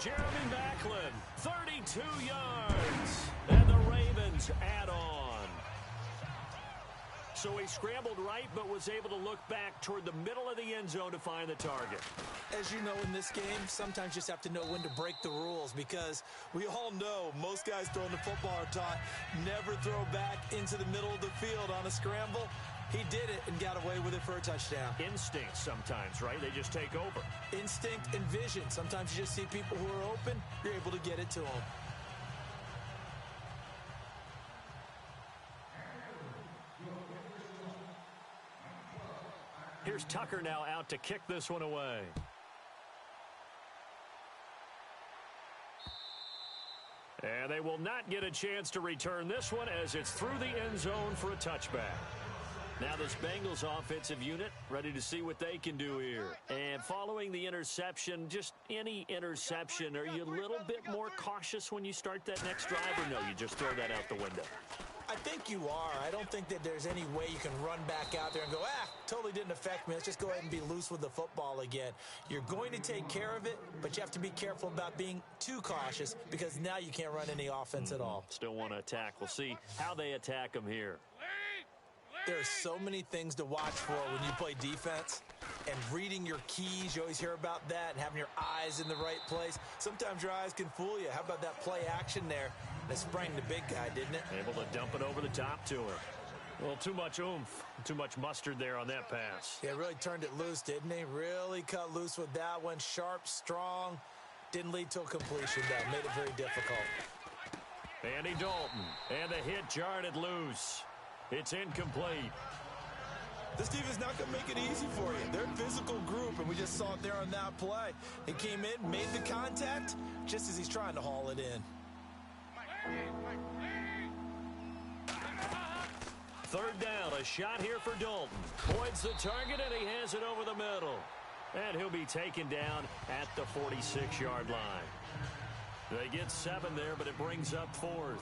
Jeremy Macklin, 32 yards. And the Ravens add on. So he scrambled right, but was able to look back toward the middle of the end zone to find the target. As you know, in this game, sometimes you just have to know when to break the rules, because we all know most guys throwing the football are taught never throw back into the middle of the field on a scramble. He did it and got away with it for a touchdown. Instinct sometimes, right? They just take over. Instinct and vision. Sometimes you just see people who are open, you're able to get it to them. Here's Tucker now out to kick this one away. And they will not get a chance to return this one as it's through the end zone for a touchback. Now this Bengals offensive unit ready to see what they can do here. And following the interception, just any interception, are you a little bit more cautious when you start that next drive, or no, you just throw that out the window? I think you are. I don't think that there's any way you can run back out there and go, totally didn't affect me. Let's just go ahead and be loose with the football again. You're going to take care of it, but you have to be careful about being too cautious, because now you can't run any offense at all. Still want to attack. We'll see how they attack them here. There are so many things to watch for when you play defense, and reading your keys, you always hear about that, and having your eyes in the right place. Sometimes your eyes can fool you. How about that play action there? That sprang the big guy, didn't it? Able to dump it over the top to him. Well, too much oomph, too much mustard there on that pass. Yeah, really turned it loose, didn't he? Really cut loose with that one. Sharp, strong. Didn't lead to a completion, though. Made it very difficult. Andy Dalton, and the hit jarred it loose. It's incomplete. This team is not going to make it easy for you. They're a physical group, and we just saw it there on that play. He came in, made the contact, just as he's trying to haul it in. Third down, a shot here for Dalton. Points the target, and he has it over the middle. And he'll be taken down at the 46-yard line. They get 7 there, but it brings up 4th.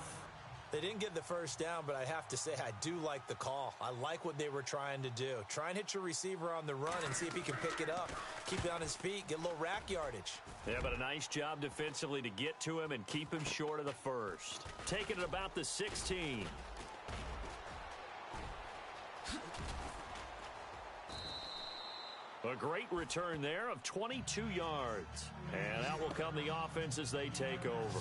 They didn't get the first down, but I have to say I do like the call. I like what they were trying to do. Try and hit your receiver on the run and see if he can pick it up. Keep it on his feet, get a little rack yardage. Yeah, but a nice job defensively to get to him and keep him short of the first. Taking it about the 16. A great return there of 22 yards. And out will come the offense as they take over.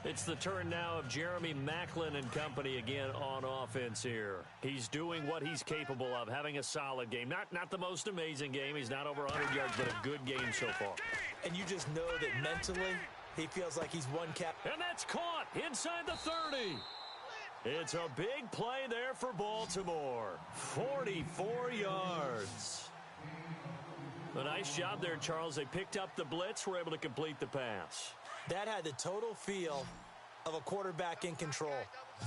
It's the turn now of Jeremy Macklin and company again on offense here. He's doing what he's capable of, having a solid game. Not the most amazing game. He's not over 100 yards, but a good game so far. And you just know that mentally He feels like he's one cap. And that's caught inside the 30. It's a big play there for Baltimore. 44 yards. A nice job there, Charles. They picked up the blitz, were able to complete the pass. That had the total feel of a quarterback in control.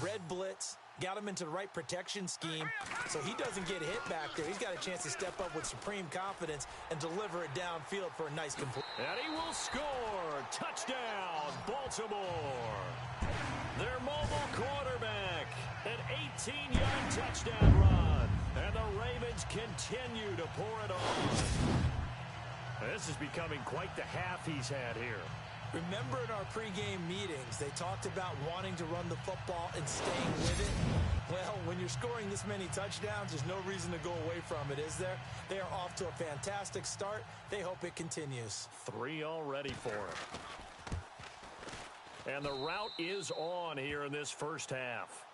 Red blitz, got him into the right protection scheme, so he doesn't get hit back there. He's got a chance to step up with supreme confidence and deliver it downfield for a nice complete. And he will score. Touchdown, Baltimore. Their mobile quarterback, an 18-yard touchdown run. And the Ravens continue to pour it on. This is becoming quite the half he's had here. Remember in our pregame meetings, they talked about wanting to run the football and staying with it. Well, when you're scoring this many touchdowns, there's no reason to go away from it, is there? They are off to a fantastic start. They hope it continues. 3 already for him. And the route is on here in this first half.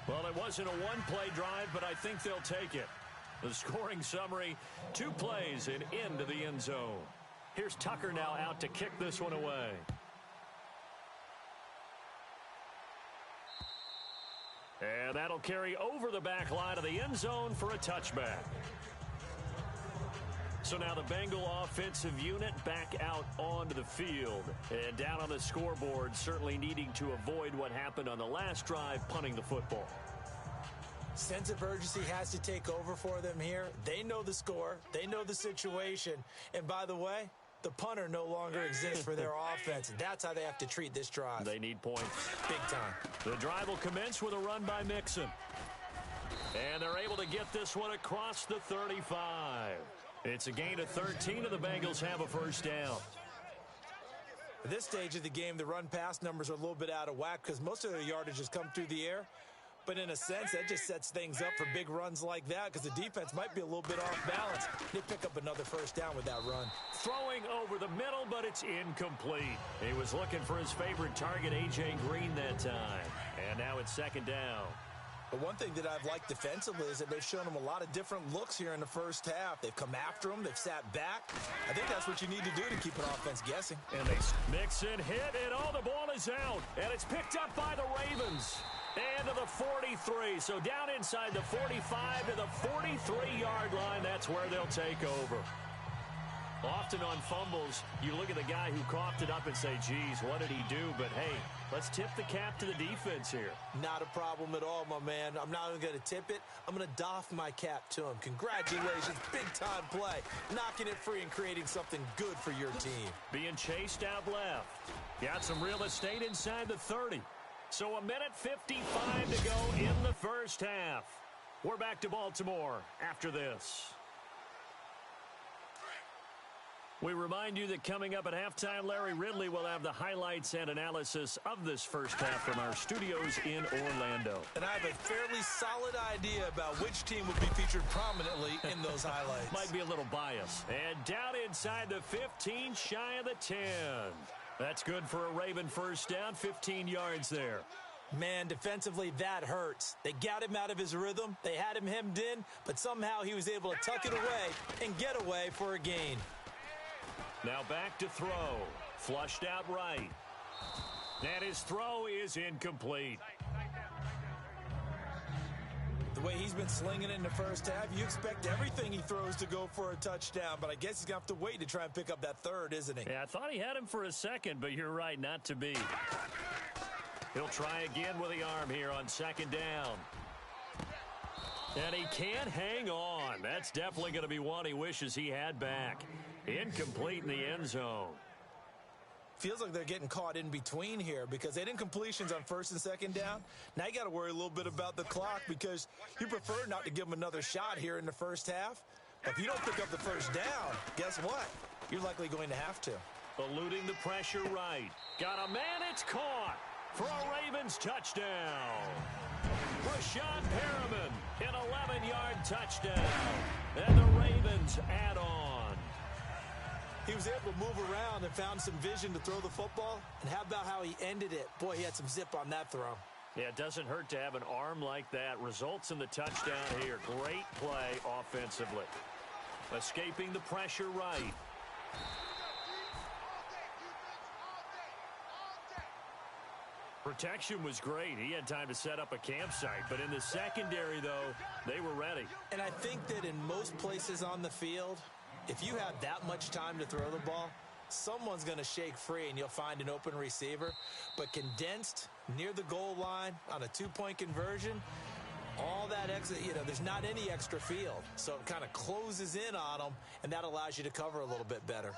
Well, it wasn't a one-play drive, but I think they'll take it. The scoring summary, 2 plays and into the end zone. Here's Tucker now out to kick this one away. And that'll carry over the back line of the end zone for a touchback. So now the Bengal offensive unit back out onto the field. And down on the scoreboard, certainly needing to avoid what happened on the last drive, punting the football. Sense of urgency has to take over for them here. They know the score. They know the situation. And by the way, the punter no longer exists for their offense. That's how they have to treat this drive. They need points. Big time. The drive will commence with a run by Mixon. And they're able to get this one across the 35. It's a gain of 13, and the Bengals have a first down. At this stage of the game, the run-pass numbers are a little bit out of whack because most of their yardage has come through the air. But in a sense, that just sets things up for big runs like that because the defense might be a little bit off balance. They pick up another first down with that run. Throwing over the middle, but it's incomplete. He was looking for his favorite target, A.J. Green, that time. And now it's second down. But one thing that I've liked defensively is that they've shown them a lot of different looks here in the first half. They've come after them. They've sat back. I think that's what you need to do to keep an offense guessing. And they Mixon hit, and the ball is out. And it's picked up by the Ravens. And to the 43. So down inside the 45 to the 43-yard line. That's where they'll take over. Often on fumbles, you look at the guy who coughed it up and say, geez, what did he do? But, hey, let's tip the cap to the defense here. Not a problem at all, my man. I'm not even going to tip it. I'm going to doff my cap to him. Congratulations. Big-time play. Knocking it free and creating something good for your team. Being chased out left. Got some real estate inside the 30. So 1:55 to go in the first half. We're back to Baltimore after this. We remind you that coming up at halftime, Larry Ridley will have the highlights and analysis of this first half from our studios in Orlando. And I have a fairly solid idea about which team will be featured prominently in those highlights. Might be a little biased. And down inside the 15, shy of the 10. That's good for a Raven first down, 15 yards there. Man, defensively, that hurts. They got him out of his rhythm. They had him hemmed in, but somehow he was able to tuck it away and get away for a gain. Now back to throw. Flushed out right. And his throw is incomplete. The way he's been slinging it in the first half, you expect everything he throws to go for a touchdown, but I guess he's going to have to wait to try and pick up that third, isn't he? Yeah, I thought he had him for a second, but you're right, not to be. He'll try again with the arm here on second down. And he can't hang on. That's definitely going to be one he wishes he had back. Incomplete in the end zone. Feels like they're getting caught in between here because they didn't completions on first and second down. Now you got to worry a little bit about the clock because you prefer not to give them another shot here in the first half. But if you don't pick up the first down, guess what? You're likely going to have to. Eluding the pressure right. Got a man, it's caught for a Ravens touchdown. Rashad Perriman, an 11-yard touchdown. And the Ravens add on. He was able to move around and found some vision to throw the football. And how about how he ended it? Boy, he had some zip on that throw. Yeah, it doesn't hurt to have an arm like that. Results in the touchdown here. Great play offensively. Escaping the pressure right. Protection was great. He had time to set up a campsite. But in the secondary, though, they were ready. And I think that in most places on the field, if you have that much time to throw the ball, someone's going to shake free and you'll find an open receiver. But condensed near the goal line on a two-point conversion, all that extra, there's not any extra field. So it kind of closes in on them, and that allows you to cover a little bit better.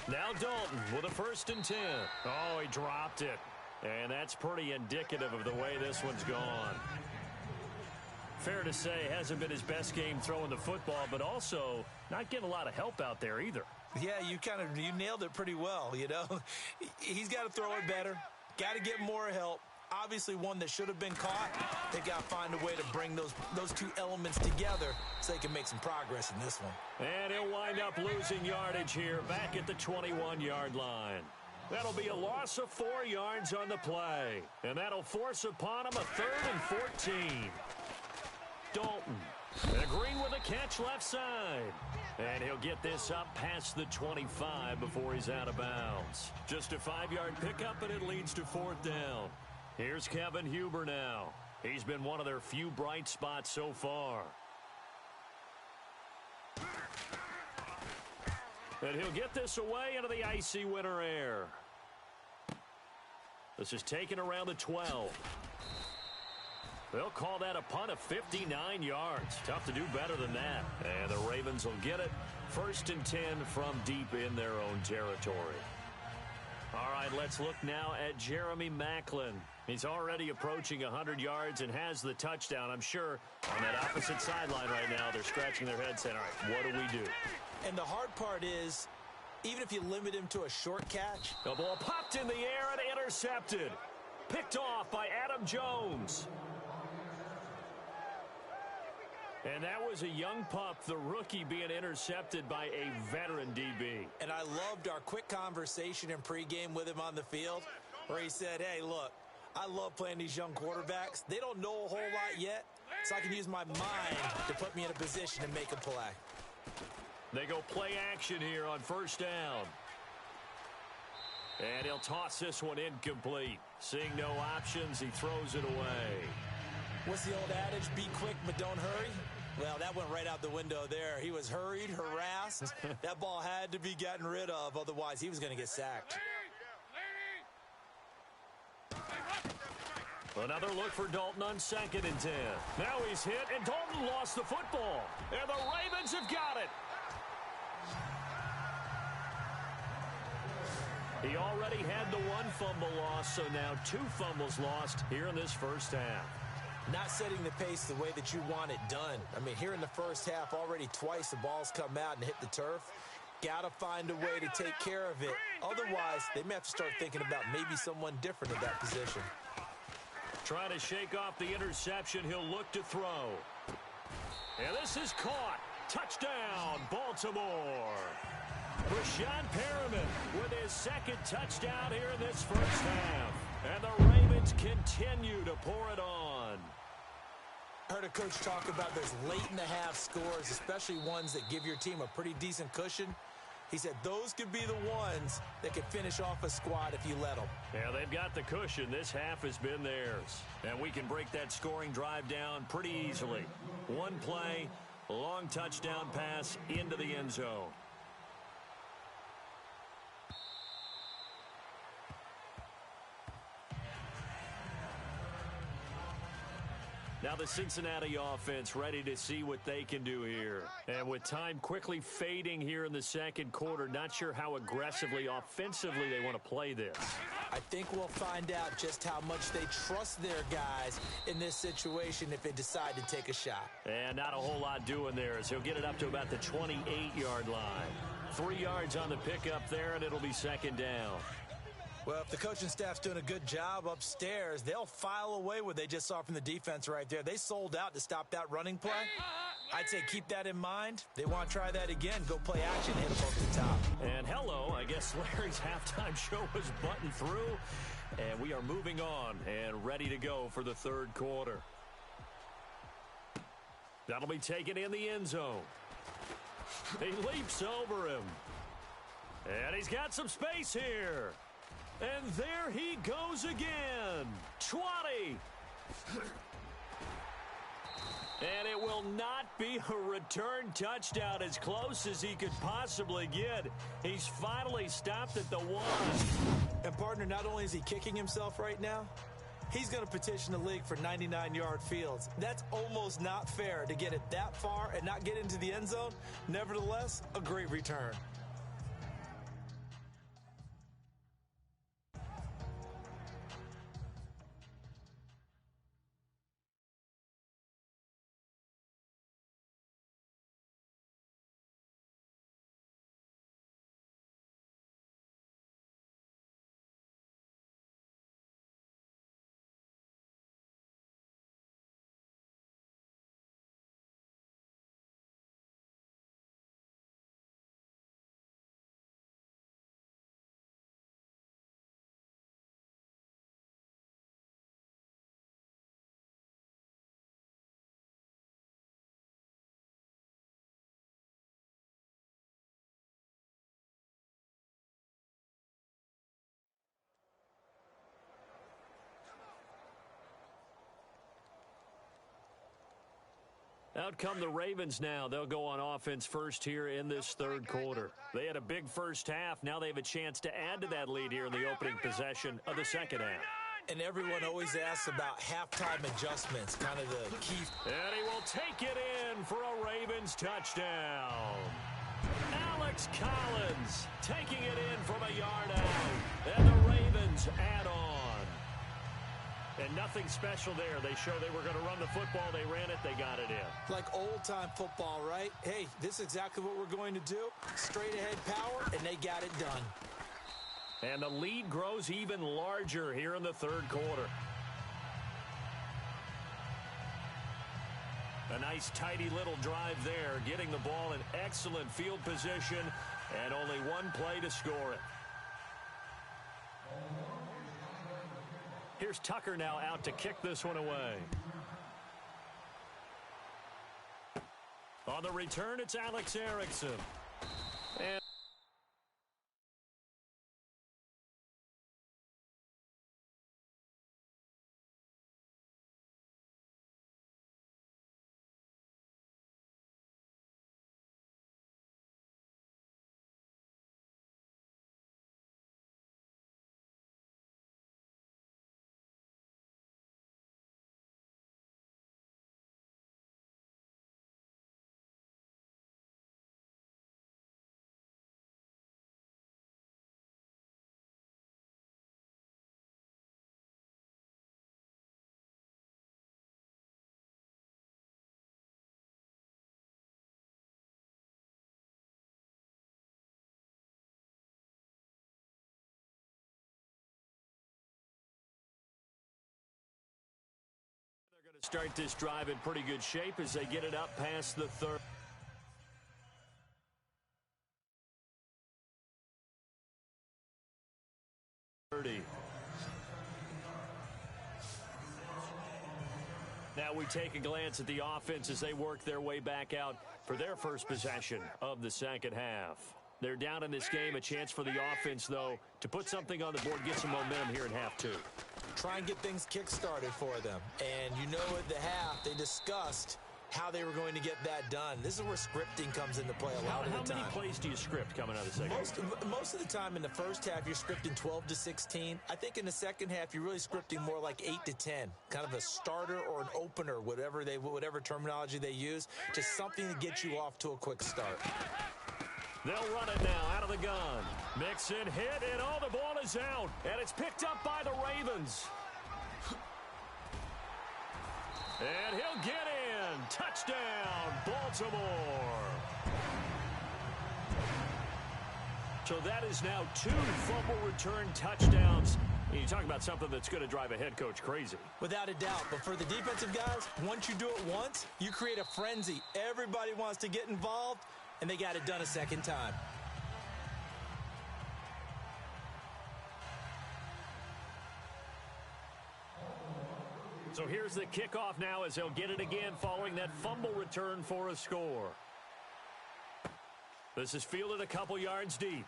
Now Dalton with a 1st and 10. Oh, he dropped it. And that's pretty indicative of the way this one's gone. Fair to say, hasn't been his best game throwing the football, but also not getting a lot of help out there either. Yeah, you nailed it pretty well, He's got to throw it better. Got to get more help. Obviously one that should have been caught. They got to find a way to bring those two elements together so they can make some progress in this one. And he'll wind up losing yardage here back at the 21-yard line. That'll be a loss of 4 yards on the play. And that'll force upon him a 3rd and 14. Dalton agreeing with a catch left side. And he'll get this up past the 25 before he's out of bounds. Just a 5-yard pickup, and it leads to 4th down. Here's Kevin Huber now. He's been one of their few bright spots so far. And he'll get this away into the icy winter air. This is taken around the 12. They'll call that a punt of 59 yards. Tough to do better than that. And the Ravens will get it. 1st and 10 from deep in their own territory. All right, let's look now at Jeremy Maclin. He's already approaching 100 yards and has the touchdown. I'm sure on that opposite sideline right now, they're scratching their heads saying, all right, what do we do? And the hard part is, even if you limit him to a short catch. The ball popped in the air and intercepted. Picked off by Adam Jones. And that was a young pup, the rookie, being intercepted by a veteran DB. And I loved our quick conversation in pregame with him on the field where he said, hey, look, I love playing these young quarterbacks. They don't know a whole lot yet, so I can use my mind to put me in a position to make a play. They go play action here on 1st down. And he'll toss this one incomplete. Seeing no options, he throws it away. What's the old adage? Be quick, but don't hurry. Well, that went right out the window there. He was hurried, harassed. That ball had to be gotten rid of. Otherwise, he was going to get sacked. Another look for Dalton on 2nd and 10. Now he's hit, and Dalton lost the football. And the Ravens have got it. He already had the 1 fumble loss, so now 2 fumbles lost here in this first half. Not setting the pace the way that you want it done. I mean, here in the first half, already twice the ball's come out and hit the turf. Got to find a way to take care of it. Otherwise, they may have to start thinking about maybe someone different in that position. Trying to shake off the interception. He'll look to throw. And this is caught. Touchdown, Baltimore. Rashad Perriman with his 2nd touchdown here in this first half. And the Ravens continue to pour it on. I heard a coach talk about those late-in-the-half scores, especially ones that give your team a pretty decent cushion. He said those could be the ones that could finish off a squad if you let them. Yeah, they've got the cushion. This half has been theirs. And we can break that scoring drive down pretty easily. 1 play, long touchdown pass into the end zone. Now the Cincinnati offense ready to see what they can do here. And with time quickly fading here in the 2nd quarter, not sure how aggressively, offensively they want to play this. I think we'll find out just how much they trust their guys in this situation if they decide to take a shot. And not a whole lot doing there as he'll get it up to about the 28-yard line. 3 yards on the pickup there, and it'll be 2nd down. Well, if the coaching staff's doing a good job upstairs, they'll file away what they just saw from the defense right there. They sold out to stop that running play. I'd say keep that in mind. They want to try that again. Go play action, hit them over the top. And hello, I guess Larry's halftime show was buttoned through. And we are moving on and ready to go for the 3rd quarter. That'll be taken in the end zone. He leaps over him. And he's got some space here. And there he goes again. 20. And it will not be a return touchdown, as close as he could possibly get. He's finally stopped at the 1. And, partner, not only is he kicking himself right now, he's going to petition the league for 99-yard fields. That's almost not fair to get it that far and not get into the end zone. Nevertheless, a great return. Out come the Ravens now. They'll go on offense first here in this third quarter. They had a big first half. Now they have a chance to add to that lead here in the opening possession of the second half. And everyone always asks about halftime adjustments, kind of the key. And he will take it in for a Ravens touchdown. Alex Collins taking it in from a yard out. And the Ravens add on. And nothing special there. They show they were going to run the football. They ran it. They got it in. Like old-time football, right? Hey, this is exactly what we're going to do. Straight-ahead power, and they got it done. And the lead grows even larger here in the third quarter. A nice, tidy little drive there, getting the ball in excellent field position, and only one play to score it. Here's Tucker now out to kick this one away. On the return, it's Alex Erickson. And to start this drive in pretty good shape as they get it up past the 30. Now we take a glance at the offense as they work their way back out for their first possession of the second half. They're down in this game. A chance for the offense, though, to put something on the board, get some momentum here in half two. Try and get things kick-started for them. And you know at the half, they discussed how they were going to get that done. This is where scripting comes into play a lot of the time. How many plays do you script coming out of the second? Most of the time in the first half, you're scripting 12 to 16. I think in the second half, you're really scripting more like 8 to 10. Kind of a starter or an opener, whatever terminology they use, just something to get you off to a quick start. They'll run it now out of the gun. Mixon hit, and oh, the ball is out. And it's picked up by the Ravens. And he'll get in. Touchdown, Baltimore. So that is now 2 fumble return touchdowns. And you talk about something that's going to drive a head coach crazy. Without a doubt. But for the defensive guys, once you do it once, you create a frenzy. Everybody wants to get involved, and they got it done a second time. So here's the kickoff now as he'll get it again following that fumble return for a score. This is fielded a couple yards deep.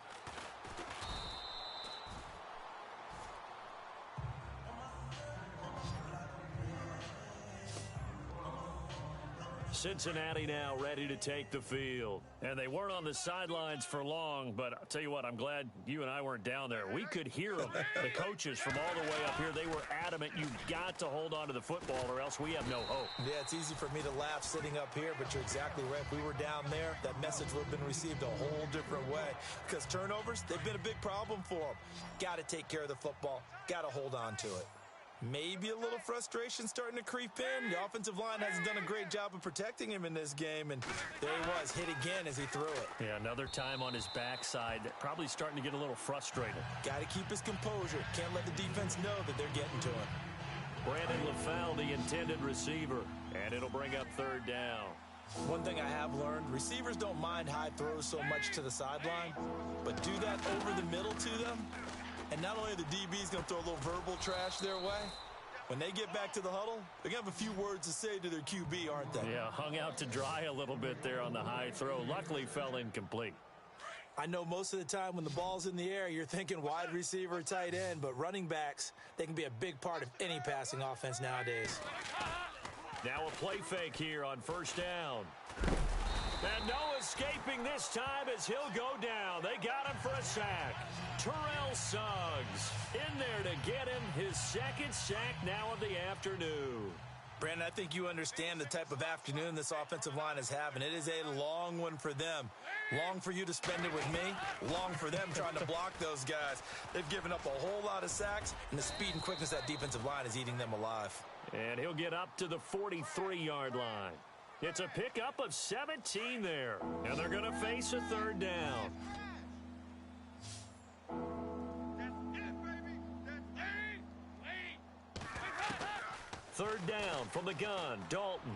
Cincinnati now ready to take the field. And they weren't on the sidelines for long, but I'll tell you what, I'm glad you and I weren't down there. We could hear them. The coaches from all the way up here, they were adamant, you've got to hold on to the football or else we have no hope. Yeah, it's easy for me to laugh sitting up here, but you're exactly right. If we were down there, that message would have been received a whole different way. Because turnovers, they've been a big problem for them. Got to take care of the football. Got to hold on to it. Maybe a little frustration starting to creep in. The offensive line hasn't done a great job of protecting him in this game, and there he was, hit again as he threw it. Yeah, another time on his backside, probably starting to get a little frustrated. Got to keep his composure. Can't let the defense know that they're getting to him. Brandon LaFell, the intended receiver, and it'll bring up third down. One thing I have learned, receivers don't mind high throws so much to the sideline, but do that over the middle to them, and not only are the DBs going to throw a little verbal trash their way, when they get back to the huddle, they're going to have a few words to say to their QB, aren't they? Yeah, hung out to dry a little bit there on the high throw. Luckily fell incomplete. I know most of the time when the ball's in the air, you're thinking wide receiver, tight end, but running backs, they can be a big part of any passing offense nowadays. Now a play fake here on first down. And no escaping this time as he'll go down. They got him for a sack. Terrell Suggs in there to get him his second sack now of the afternoon. Brandon, I think you understand the type of afternoon this offensive line is having. It is a long one for them. Long for you to spend it with me. Long for them trying to block those guys. They've given up a whole lot of sacks, and the speed and quickness of that defensive line is eating them alive. And he'll get up to the 43-yard line. It's a pickup of 17 there. And they're going to face a third down. Third down from the gun, Dalton.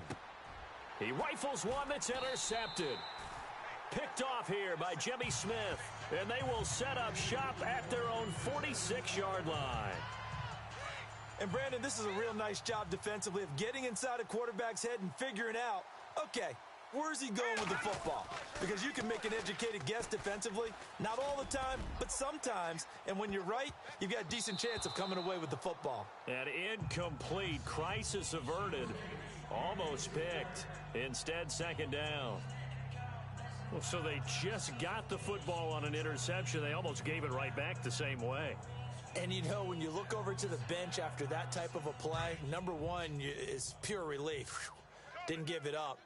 He rifles one that's intercepted. Picked off here by Jimmy Smith. And they will set up shop at their own 46-yard line. And, Brandon, this is a real nice job defensively of getting inside a quarterback's head and figuring out, okay, where's he going with the football? Because you can make an educated guess defensively. Not all the time, but sometimes. And when you're right, you've got a decent chance of coming away with the football. An incomplete, crisis averted. Almost picked. Instead, second down. Well, so they just got the football on an interception. They almost gave it right back the same way. And, you know, when you look over to the bench after that type of a play, number one is pure relief. Whew. Didn't give it up.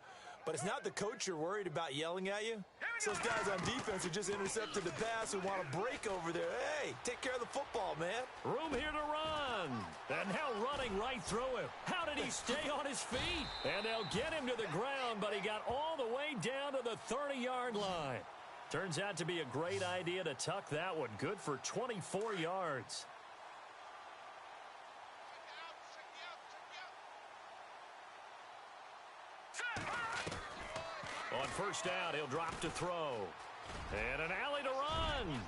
But it's not the coach you're worried about yelling at you. It's those guys on defense who just intercepted the pass who want to break over there. Hey, take care of the football, man. Room here to run. And now running right through him. How did he stay on his feet? And they'll get him to the ground, but he got all the way down to the 30-yard line. Turns out to be a great idea to tuck that one. Good for 24 yards. On first down, he'll drop to throw. And an alley to run.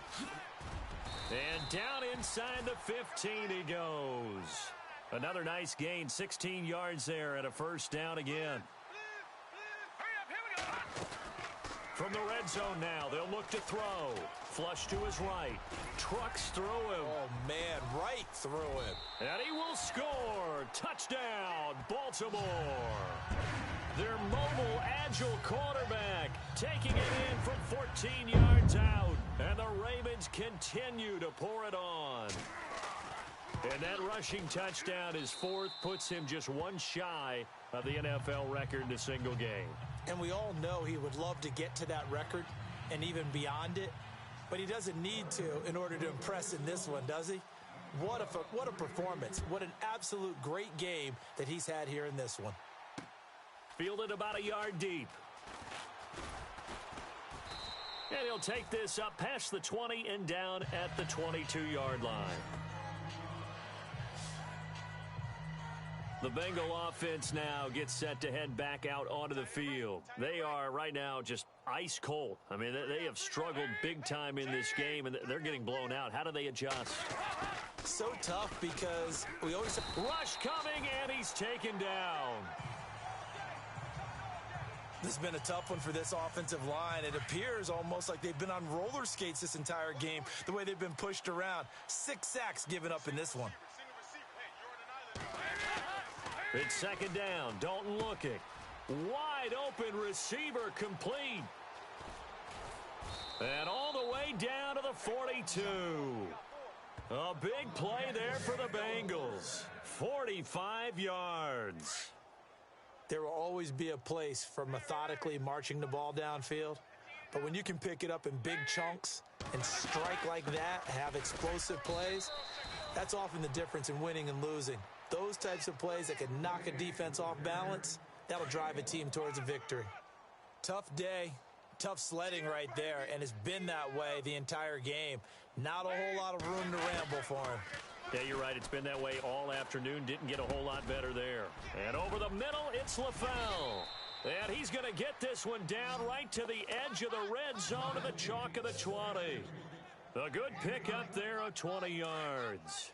And down inside the 15 he goes. Another nice gain, 16 yards there and a first down again. From the red zone now, they'll look to throw. Flush to his right. Trucks through him. Oh, man, right through him. And he will score. Touchdown, Baltimore. Their mobile, agile quarterback taking it in from 14 yards out. And the Ravens continue to pour it on. And that rushing touchdown, his fourth, puts him just one shy of the NFL record in a single game. And we all know he would love to get to that record and even beyond it. But he doesn't need to in order to impress in this one, does he? What a performance. What an absolute great game that he's had here in this one. Fielded about a yard deep. And he'll take this up past the 20 and down at the 22-yard line. The Bengal offense now gets set to head back out onto the field. They are right now just ice cold. I mean, they have struggled big time in this game, and they're getting blown out. How do they adjust? So tough because we always... Rush coming, and he's taken down. This has been a tough one for this offensive line. It appears almost like they've been on roller skates this entire game, the way they've been pushed around. 6 sacks given up in this one. It's second down. Dalton looking. Wide open receiver complete. And all the way down to the 42. A big play there for the Bengals. 45 yards. There will always be a place for methodically marching the ball downfield. But when you can pick it up in big chunks and strike like that, have explosive plays, that's often the difference in winning and losing. Those types of plays that can knock a defense off balance, that'll drive a team towards a victory. Tough day, tough sledding right there, and it's been that way the entire game. Not a whole lot of room to ramble for him. Yeah, you're right. It's been that way all afternoon. Didn't get a whole lot better there. And over the middle, it's LaFell. And he's going to get this one down right to the edge of the red zone of the chalk of the 20. A good pickup there of 20 yards.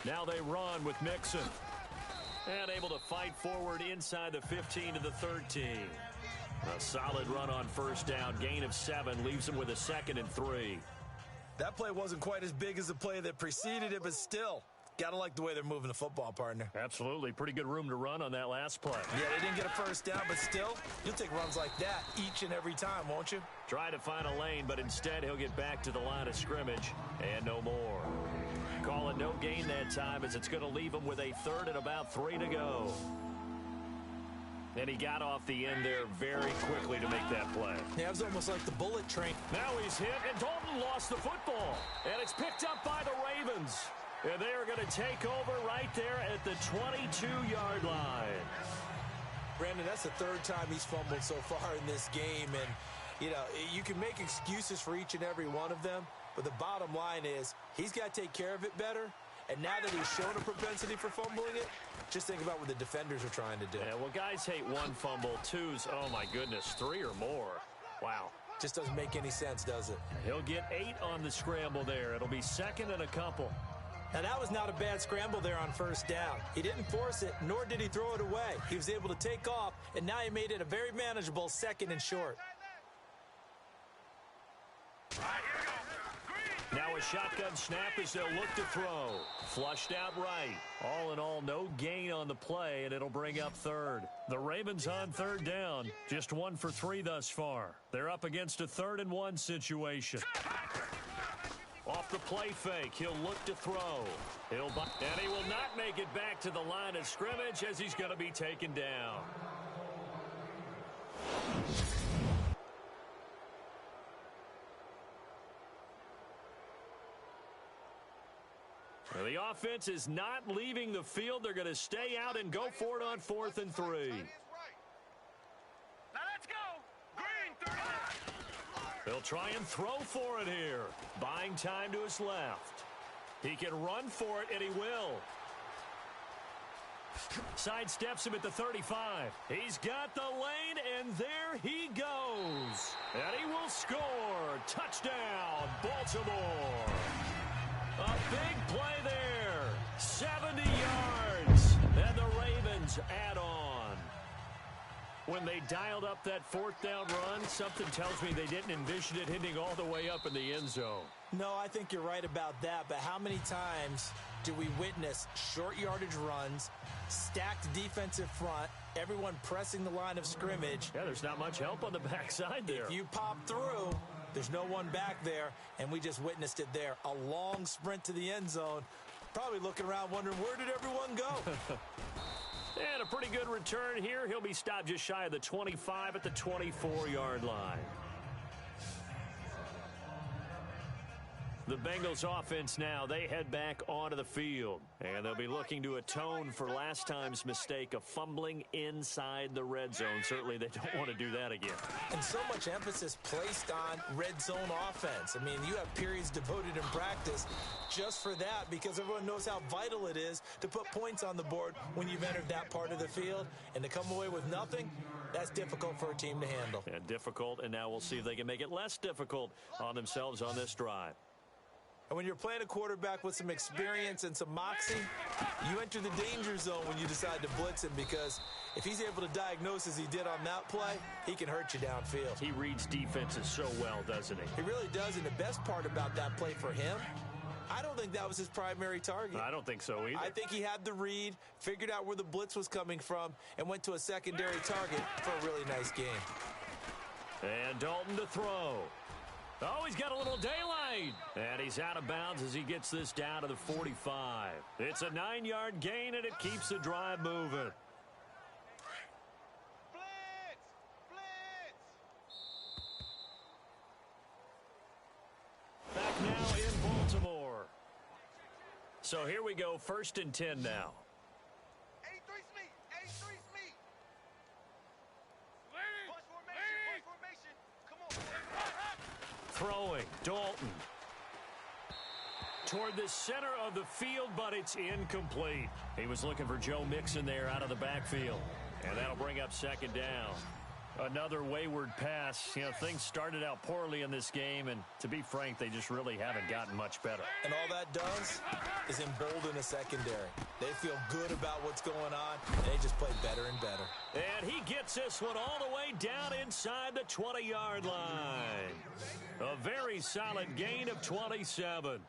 Now they run with Mixon. And able to fight forward inside the 15 to the 13. A solid run on first down. Gain of 7 leaves them with a 2nd and 3. That play wasn't quite as big as the play that preceded it, but still, got to like the way they're moving the football, partner. Absolutely. Pretty good room to run on that last play. Yeah, they didn't get a first down, but still, you'll take runs like that each and every time, won't you? Try to find a lane, but instead he'll get back to the line of scrimmage and no more. Call it no gain that time as it's going to leave him with a 3rd and about 3 to go. And he got off the end there very quickly to make that play. Yeah, it was almost like the bullet train. Now he's hit, and Dalton lost the football. And it's picked up by the Ravens. And they are going to take over right there at the 22-yard line. Brandon, that's the 3rd time he's fumbled so far in this game. And, you know, you can make excuses for each and every one of them. But the bottom line is he's got to take care of it better. And now that he's shown a propensity for fumbling it, just think about what the defenders are trying to do. Yeah, well, guys hate 1 fumble, 2's, oh, my goodness, 3 or more. Wow. Just doesn't make any sense, does it? He'll get 8 on the scramble there. It'll be 2nd and a couple. Now, that was not a bad scramble there on first down. He didn't force it, nor did he throw it away. He was able to take off, and now he made it a very manageable 2nd and short. Now a shotgun snap as they'll look to throw. Flushed out right. All in all, no gain on the play, and it'll bring up 3rd. The Ravens on 3rd down. Just 1 for 3 thus far. They're up against a 3rd and 1 situation. Off the play fake, he'll look to throw. And he will not make it back to the line of scrimmage as he's going to be taken down. Well, the offense is not leaving the field. They're going to stay out and go for it on 4th and 3. Now let's go. Green, 30. He'll try and throw for it here. Buying time to his left. He can run for it, and he will. Sidesteps him at the 35. He's got the lane, and there he goes. And he will score. Touchdown, Baltimore. A big play there. 70 yards. And the Ravens add on. When they dialed up that 4th down run, something tells me they didn't envision it hitting all the way up in the end zone. No, I think you're right about that. But how many times do we witness short yardage runs, stacked defensive front, everyone pressing the line of scrimmage? Yeah, there's not much help on the backside there. If you pop through, there's no one back there, and we just witnessed it there. A long sprint to the end zone. Probably looking around wondering, where did everyone go? And a pretty good return here. He'll be stopped just shy of the 25 at the 24-yard line. The Bengals offense now, they head back onto the field. And they'll be looking to atone for last time's mistake of fumbling inside the red zone. Certainly they don't want to do that again. And so much emphasis placed on red zone offense. I mean, you have periods devoted in practice just for that because everyone knows how vital it is to put points on the board when you've entered that part of the field. And to come away with nothing, That's difficult for a team to handle. And difficult, and now we'll see if they can make it less difficult on themselves on this drive. And when you're playing a quarterback with some experience and some moxie, you enter the danger zone when you decide to blitz him, because if he's able to diagnose as he did on that play, he can hurt you downfield. He reads defenses so well, doesn't he? He really does, and the best part about that play for him, I don't think that was his primary target. I don't think so either. I think he had the read, figured out where the blitz was coming from, and went to a secondary target for a really nice game. And Dalton to throw. Oh, he's got a little daylight. And he's out of bounds as he gets this down to the 45. It's a 9-yard gain, and it keeps the drive moving. Back now in Baltimore. So here we go, 1st and 10 now. 83 Smith. 83 Smith. Push formation. Come on. Throwing, Dalton. Toward the center of the field, but it's incomplete. He was looking for Joe Mixon there out of the backfield. And that'll bring up 2nd down. Another wayward pass. You know, things started out poorly in this game, and to be frank, they just really haven't gotten much better. And all that does is embolden a secondary. They feel good about what's going on, and they just play better and better. And he gets this one all the way down inside the 20-yard line. A very solid gain of 27.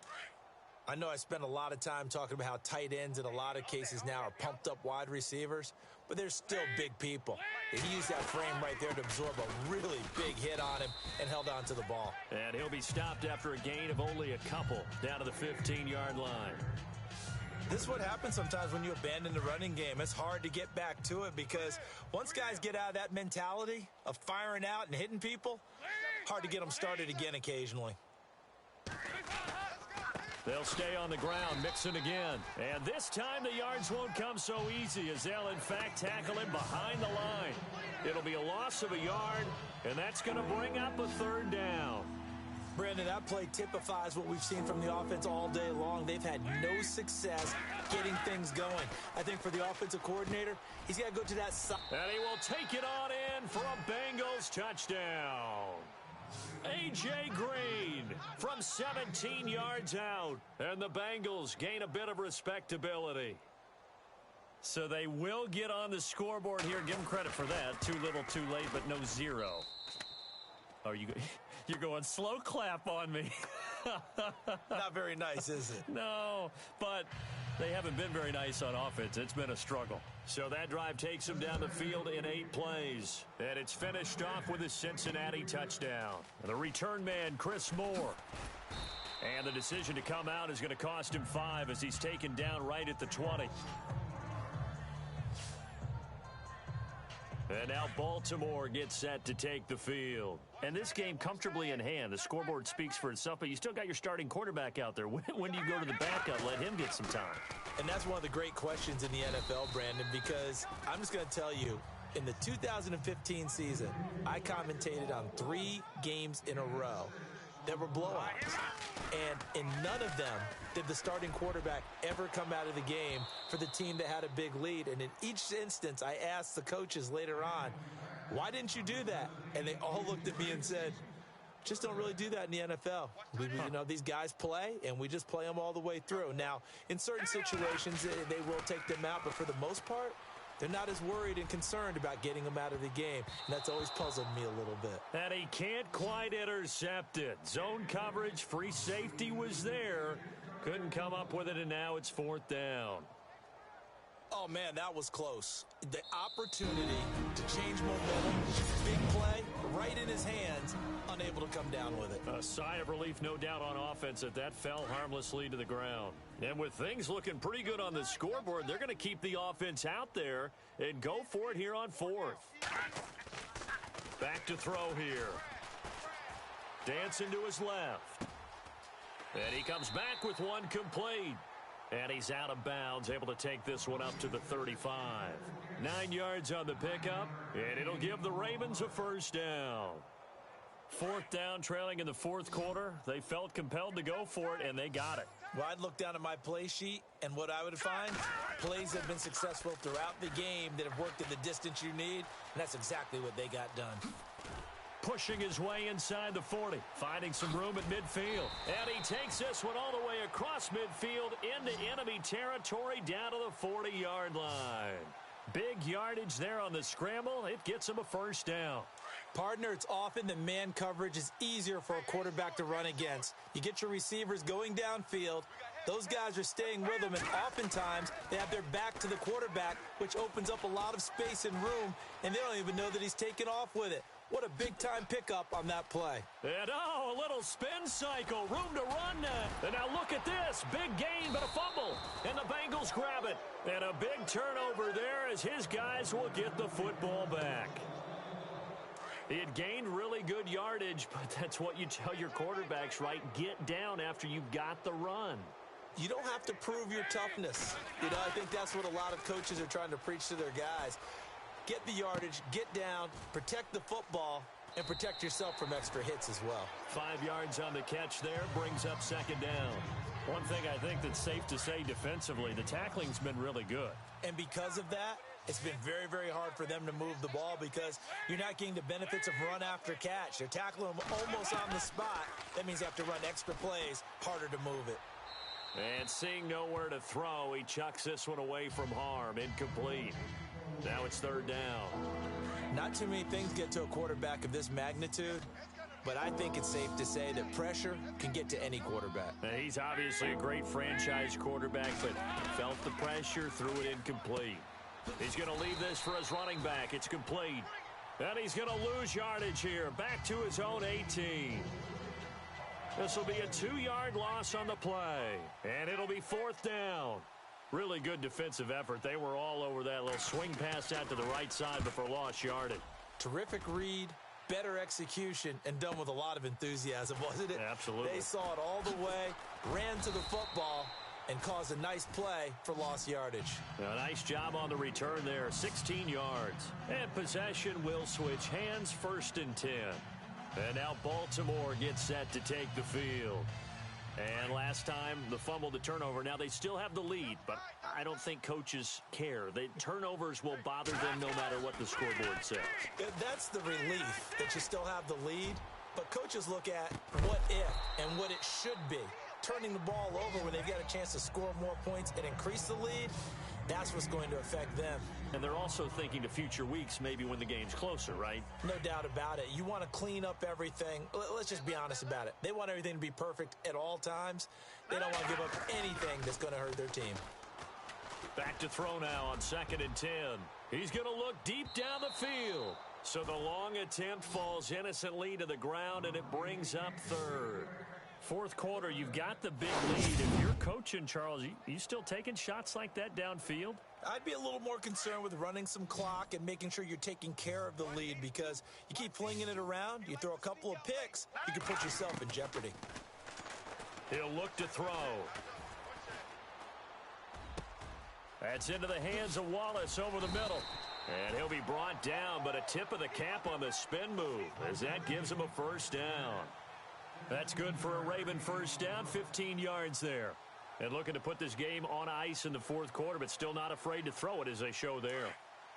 I know I spent a lot of time talking about how tight ends in a lot of cases now are pumped up wide receivers, but they're still big people. He used that frame right there to absorb a really big hit on him and held on to the ball. And he'll be stopped after a gain of only a couple down to the 15-yard line. This is what happens sometimes when you abandon the running game. It's hard to get back to it because once guys get out of that mentality of firing out and hitting people, hard to get them started again occasionally. They'll stay on the ground, Mixon again. And this time the yards won't come so easy as they'll, in fact, tackle him behind the line. It'll be a loss of a yard, and that's going to bring up a 3rd down. Brandon, that play typifies what we've seen from the offense all day long. They've had no success getting things going. I think for the offensive coordinator, he's got to go to that side. And he will take it on in for a Bengals touchdown. A.J. Green from 17 yards out. And the Bengals gain a bit of respectability. So they will get on the scoreboard here. Give them credit for that. Too little, too late, but no 0. Oh, you're going slow clap on me. Not very nice, is it? No, but they haven't been very nice on offense. It's been a struggle. So that drive takes them down the field in 8 plays. And it's finished off with a Cincinnati touchdown. The return man, Chris Moore. And the decision to come out is going to cost him 5 as he's taken down right at the 20. And now Baltimore gets set to take the field. And this game comfortably in hand. The scoreboard speaks for itself, but you still got your starting quarterback out there. When do you go to the backup? Let him get some time. And that's one of the great questions in the NFL, Brandon, because I'm just going to tell you, in the 2015 season, I commentated on 3 games in a row that were blowouts. And in none of them did the starting quarterback ever come out of the game for the team that had a big lead. And in each instance, I asked the coaches later on, why didn't you do that? And they all looked at me and said, just don't really do that in the NFL. These guys play, and we just play them all the way through. Now, in certain situations, they will take them out, but for the most part, they're not as worried and concerned about getting them out of the game. And that's always puzzled me a little bit. And he can't quite intercept it. Zone coverage, free safety was there. Couldn't come up with it, and now it's 4th down. Oh, man, that was close. The opportunity to change momentum, big play, right in his hands, unable to come down with it. A sigh of relief, no doubt, on offense that fell harmlessly to the ground. And with things looking pretty good on the scoreboard, they're going to keep the offense out there and go for it here on 4th. Back to throw here. Dancing to his left. And he comes back with one complete. And he's out of bounds, able to take this one up to the 35. 9 yards on the pickup, and it'll give the Ravens a 1st down. 4th down, trailing in the 4th quarter. They felt compelled to go for it, and they got it. Well, I'd look down at my play sheet, and what I would find, plays have been successful throughout the game that have worked at the distance you need, and that's exactly what they got done. Pushing his way inside the 40, finding some room at midfield. And he takes this one all the way across midfield into enemy territory down to the 40-yard line. Big yardage there on the scramble. It gets him a first down. Partner, it's often that man coverage is easier for a quarterback to run against. You get your receivers going downfield. Those guys are staying with them, and oftentimes they have their back to the quarterback, which opens up a lot of space and room, and they don't even know that he's taken off with it. What a big-time pickup on that play. And, a little spin cycle. Room to run. And now look at this. Big gain, but a fumble. And the Bengals grab it. And a big turnover there as his guys will get the football back. He had gained really good yardage, but that's what you tell your quarterbacks, right? Get down after you've got the run. You don't have to prove your toughness. I think that's what a lot of coaches are trying to preach to their guys. Get the yardage, get down, protect the football, and protect yourself from extra hits as well. 5 yards on the catch there, brings up second down. One thing I think that's safe to say defensively, the tackling's been really good. And because of that, it's been very, very hard for them to move the ball because you're not getting the benefits of run after catch. They're tackling them almost on the spot. That means they have to run extra plays, harder to move it. And seeing nowhere to throw, he chucks this one away from harm, incomplete. Now it's third down. Not too many things get to a quarterback of this magnitude, but I think it's safe to say that pressure can get to any quarterback. Now, he's obviously a great franchise quarterback, but felt the pressure, threw it incomplete. He's going to leave this for his running back. It's complete. And he's going to lose yardage here. Back to his own 18. This will be a 2-yard loss on the play. And it'll be fourth down. Really good defensive effort. They were all over that little swing pass out to the right side before lost yardage. Terrific read, better execution, and done with a lot of enthusiasm, wasn't it? Absolutely. They saw it all the way, ran to the football, and caused a nice play for lost yardage. A nice job on the return there, 16 yards. And possession will switch hands, 1st and 10. And now Baltimore gets set to take the field. And last time, the fumble to turnover. Now they still have the lead, but I don't think coaches care. The turnovers will bother them no matter what the scoreboard says. That's the relief that you still have the lead. But coaches look at what if and what it should be. Turning the ball over when they've got a chance to score more points and increase the lead, that's what's going to affect them. And they're also thinking to future weeks, maybe when the game's closer, right? No doubt about it. You want to clean up everything. Let's just be honest about it. They want everything to be perfect at all times. They don't want to give up anything that's going to hurt their team. Back to throw now on 2nd and 10. He's going to look deep down the field. So the long attempt falls innocently to the ground, and it brings up third. Fourth quarter, you've got the big lead. If you're coaching, Charles, you still taking shots like that downfield? I'd be a little more concerned with running some clock and making sure you're taking care of the lead because you keep flinging it around, you throw a couple of picks, you can put yourself in jeopardy. He'll look to throw. That's into the hands of Wallace over the middle. And he'll be brought down, but a tip of the cap on the spin move as that gives him a first down. That's good for a Raven first down, 15 yards there. And looking to put this game on ice in the fourth quarter, but still not afraid to throw it as they show there.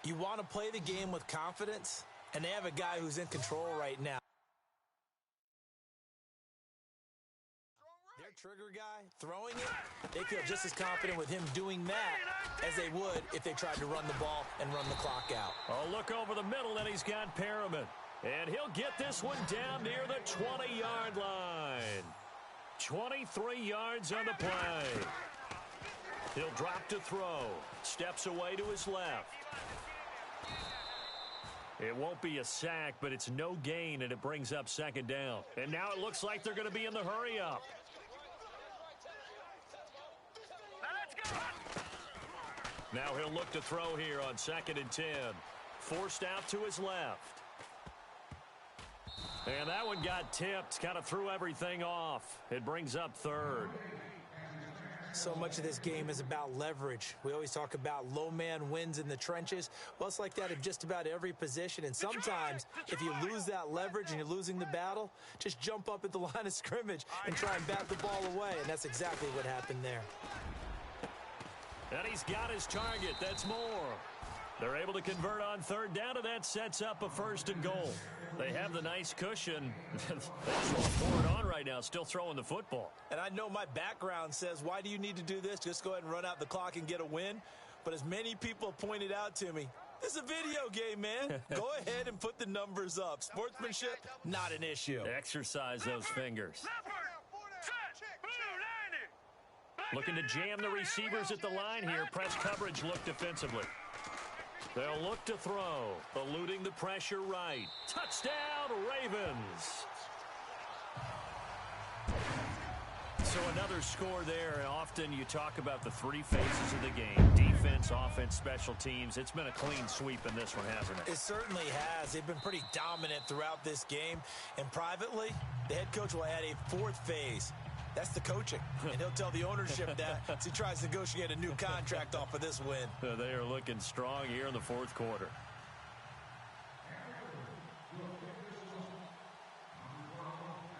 You want to play the game with confidence, and they have a guy who's in control right now. Their trigger guy throwing it, they feel just as confident with him doing that as they would if they tried to run the ball and run the clock out. Oh, look over the middle, and he's got Perriman. And he'll get this one down near the 20-yard line. 23 yards on the play. He'll drop to throw. Steps away to his left. It won't be a sack, but it's no gain, and it brings up second down. And now it looks like they're going to be in the hurry-up. Now he'll look to throw here on 2nd and 10. Forced out to his left. And that one got tipped, kind of threw everything off. It brings up third. So much of this game is about leverage. We always talk about low man wins in the trenches. Well, it's like that in just about every position. And sometimes, if you lose that leverage and you're losing the battle, just jump up at the line of scrimmage and try and bat the ball away. And that's exactly what happened there. And he's got his target. That's more. They're able to convert on third down, and that sets up a 1st and goal. They have the nice cushion. They just want to pour it on right now, still throwing the football. And I know my background says, why do you need to do this? Just go ahead and run out the clock and get a win. But as many people pointed out to me, this is a video game, man. Go ahead and put the numbers up. Sportsmanship, not an issue. Exercise those fingers. Looking to jam the receivers at the line here. Press coverage look defensively. They'll look to throw, eluding the pressure right. Touchdown, Ravens. So another score there. Often you talk about the 3 phases of the game. Defense, offense, special teams. It's been a clean sweep in this one, hasn't it? It certainly has. They've been pretty dominant throughout this game. And privately, the head coach will add a 4th phase. That's the coaching, and he'll tell the ownership that as he tries to negotiate a new contract off of this win. They are looking strong here in the 4th quarter.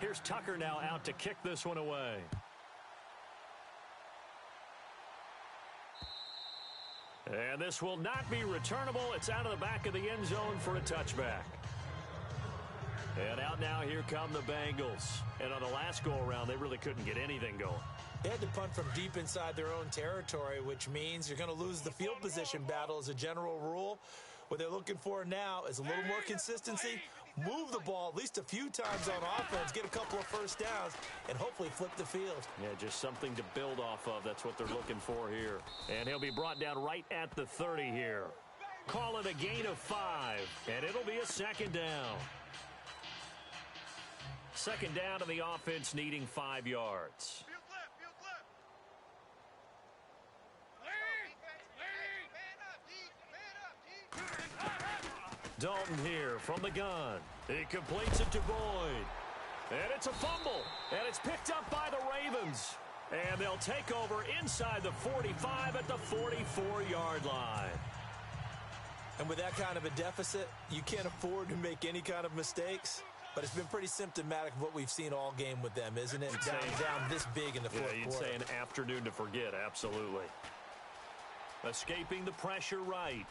Here's Tucker now out to kick this one away. And this will not be returnable. It's out of the back of the end zone for a touchback. And out now, here come the Bengals. And on the last go-around, they really couldn't get anything going. They had to punt from deep inside their own territory, which means you're going to lose the field position battle as a general rule. What they're looking for now is a little more consistency, move the ball at least a few times on offense, get a couple of first downs, and hopefully flip the field. Yeah, just something to build off of. That's what they're looking for here. And he'll be brought down right at the 30 here. Call it a gain of 5, and it'll be a 2nd down. 2nd down to the offense, needing 5 yards. Dalton here from the gun. He completes it to Boyd. And it's a fumble. And it's picked up by the Ravens. And they'll take over inside the 45 at the 44-yard line. And with that kind of a deficit, you can't afford to make any kind of mistakes. But it's been pretty symptomatic of what we've seen all game with them, isn't it? Down this big in the 4th quarter. You'd say an afternoon to forget, absolutely. Escaping the pressure right.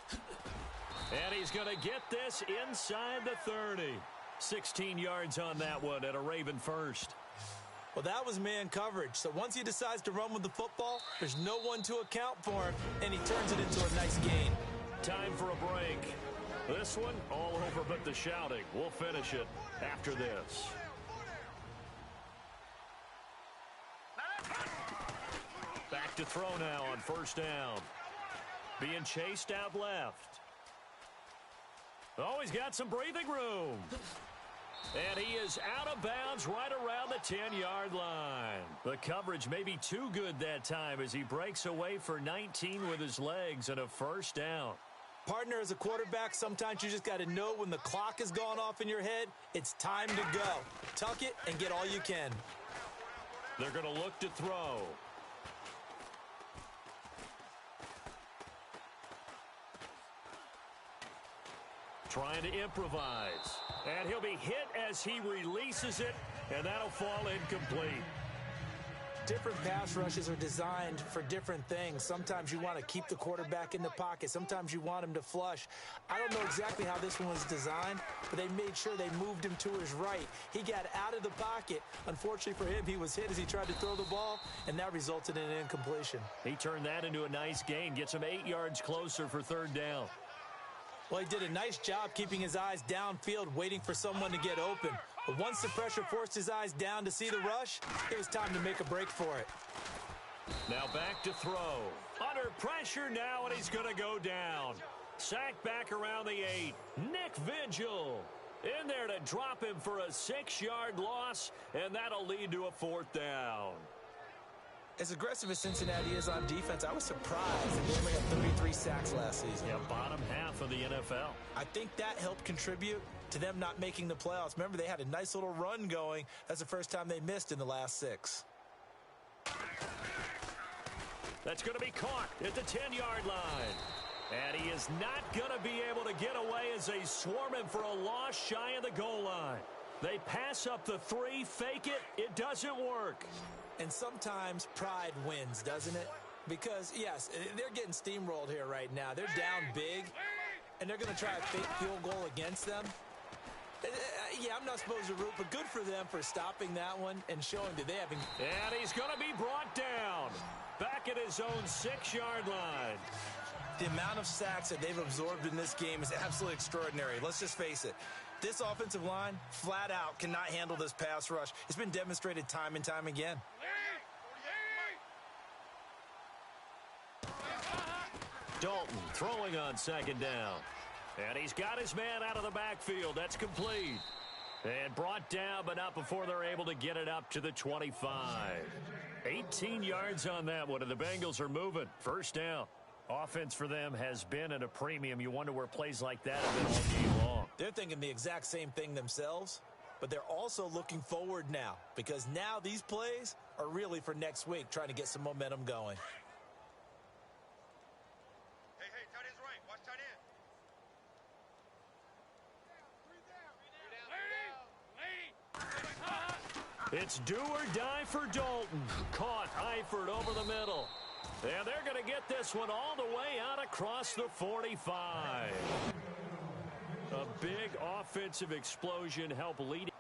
And he's going to get this inside the 30. 16 yards on that one and a Raven 1st. Well, that was man coverage. So once he decides to run with the football, there's no one to account for him, and he turns it into a nice gain. Time for a break. This one, all over but the shouting. We'll finish it after this. Back to throw now on 1st down. Being chased out left. Oh, he's got some breathing room. And he is out of bounds right around the 10-yard line. The coverage may be too good that time as he breaks away for 19 with his legs and a 1st down. Partner, as a quarterback, sometimes you just got to know when the clock has gone off in your head, it's time to go. Tuck it and get all you can. They're going to look to throw. Trying to improvise. And he'll be hit as he releases it, and that'll fall incomplete. Different pass rushes are designed for different things. Sometimes you want to keep the quarterback in the pocket. Sometimes you want him to flush. I don't know exactly how this one was designed, but they made sure they moved him to his right. He got out of the pocket. Unfortunately for him, he was hit as he tried to throw the ball, and that resulted in an incompletion. He turned that into a nice gain, gets him 8 yards closer for 3rd down. Well, he did a nice job keeping his eyes downfield, waiting for someone to get open. But once the pressure forced his eyes down to see the rush, it was time to make a break for it. Now back to throw. Under pressure now, and he's going to go down. Sacked back around the 8. Nick Vigil in there to drop him for a 6-yard loss, and that'll lead to a 4th down. As aggressive as Cincinnati is on defense, I was surprised that they only had 33 sacks last season. Yeah, bottom half of the NFL. I think that helped contribute to them not making the playoffs. Remember, they had a nice little run going. That's the first time they missed in the last 6. That's going to be caught at the 10-yard line. And he is not going to be able to get away as they swarm him for a loss shy of the goal line. They pass up the 3, fake it. It doesn't work. And sometimes pride wins, doesn't it? Because, yes, they're getting steamrolled here right now. They're down big, and they're going to try a fake field goal against them. Yeah, I'm not supposed to root, but good for them for stopping that one and showing that they haven't. And he's going to be brought down back at his own 6-yard line. The amount of sacks that they've absorbed in this game is absolutely extraordinary. Let's just face it. This offensive line, flat out, cannot handle this pass rush. It's been demonstrated time and time again. Dalton throwing on 2nd down. And he's got his man out of the backfield. That's complete. And brought down, but not before they're able to get it up to the 25. 18 yards on that one, and the Bengals are moving. 1st down. Offense for them has been at a premium. You wonder where plays like that have been all game long. They're thinking the exact same thing themselves, but they're also looking forward now because now these plays are really for next week, trying to get some momentum going. Hey, tight end's right. Watch tight end. It's do or die for Dalton. Caught Eifert over the middle. And they're going to get this one all the way out across the 45. A big offensive explosion helped lead.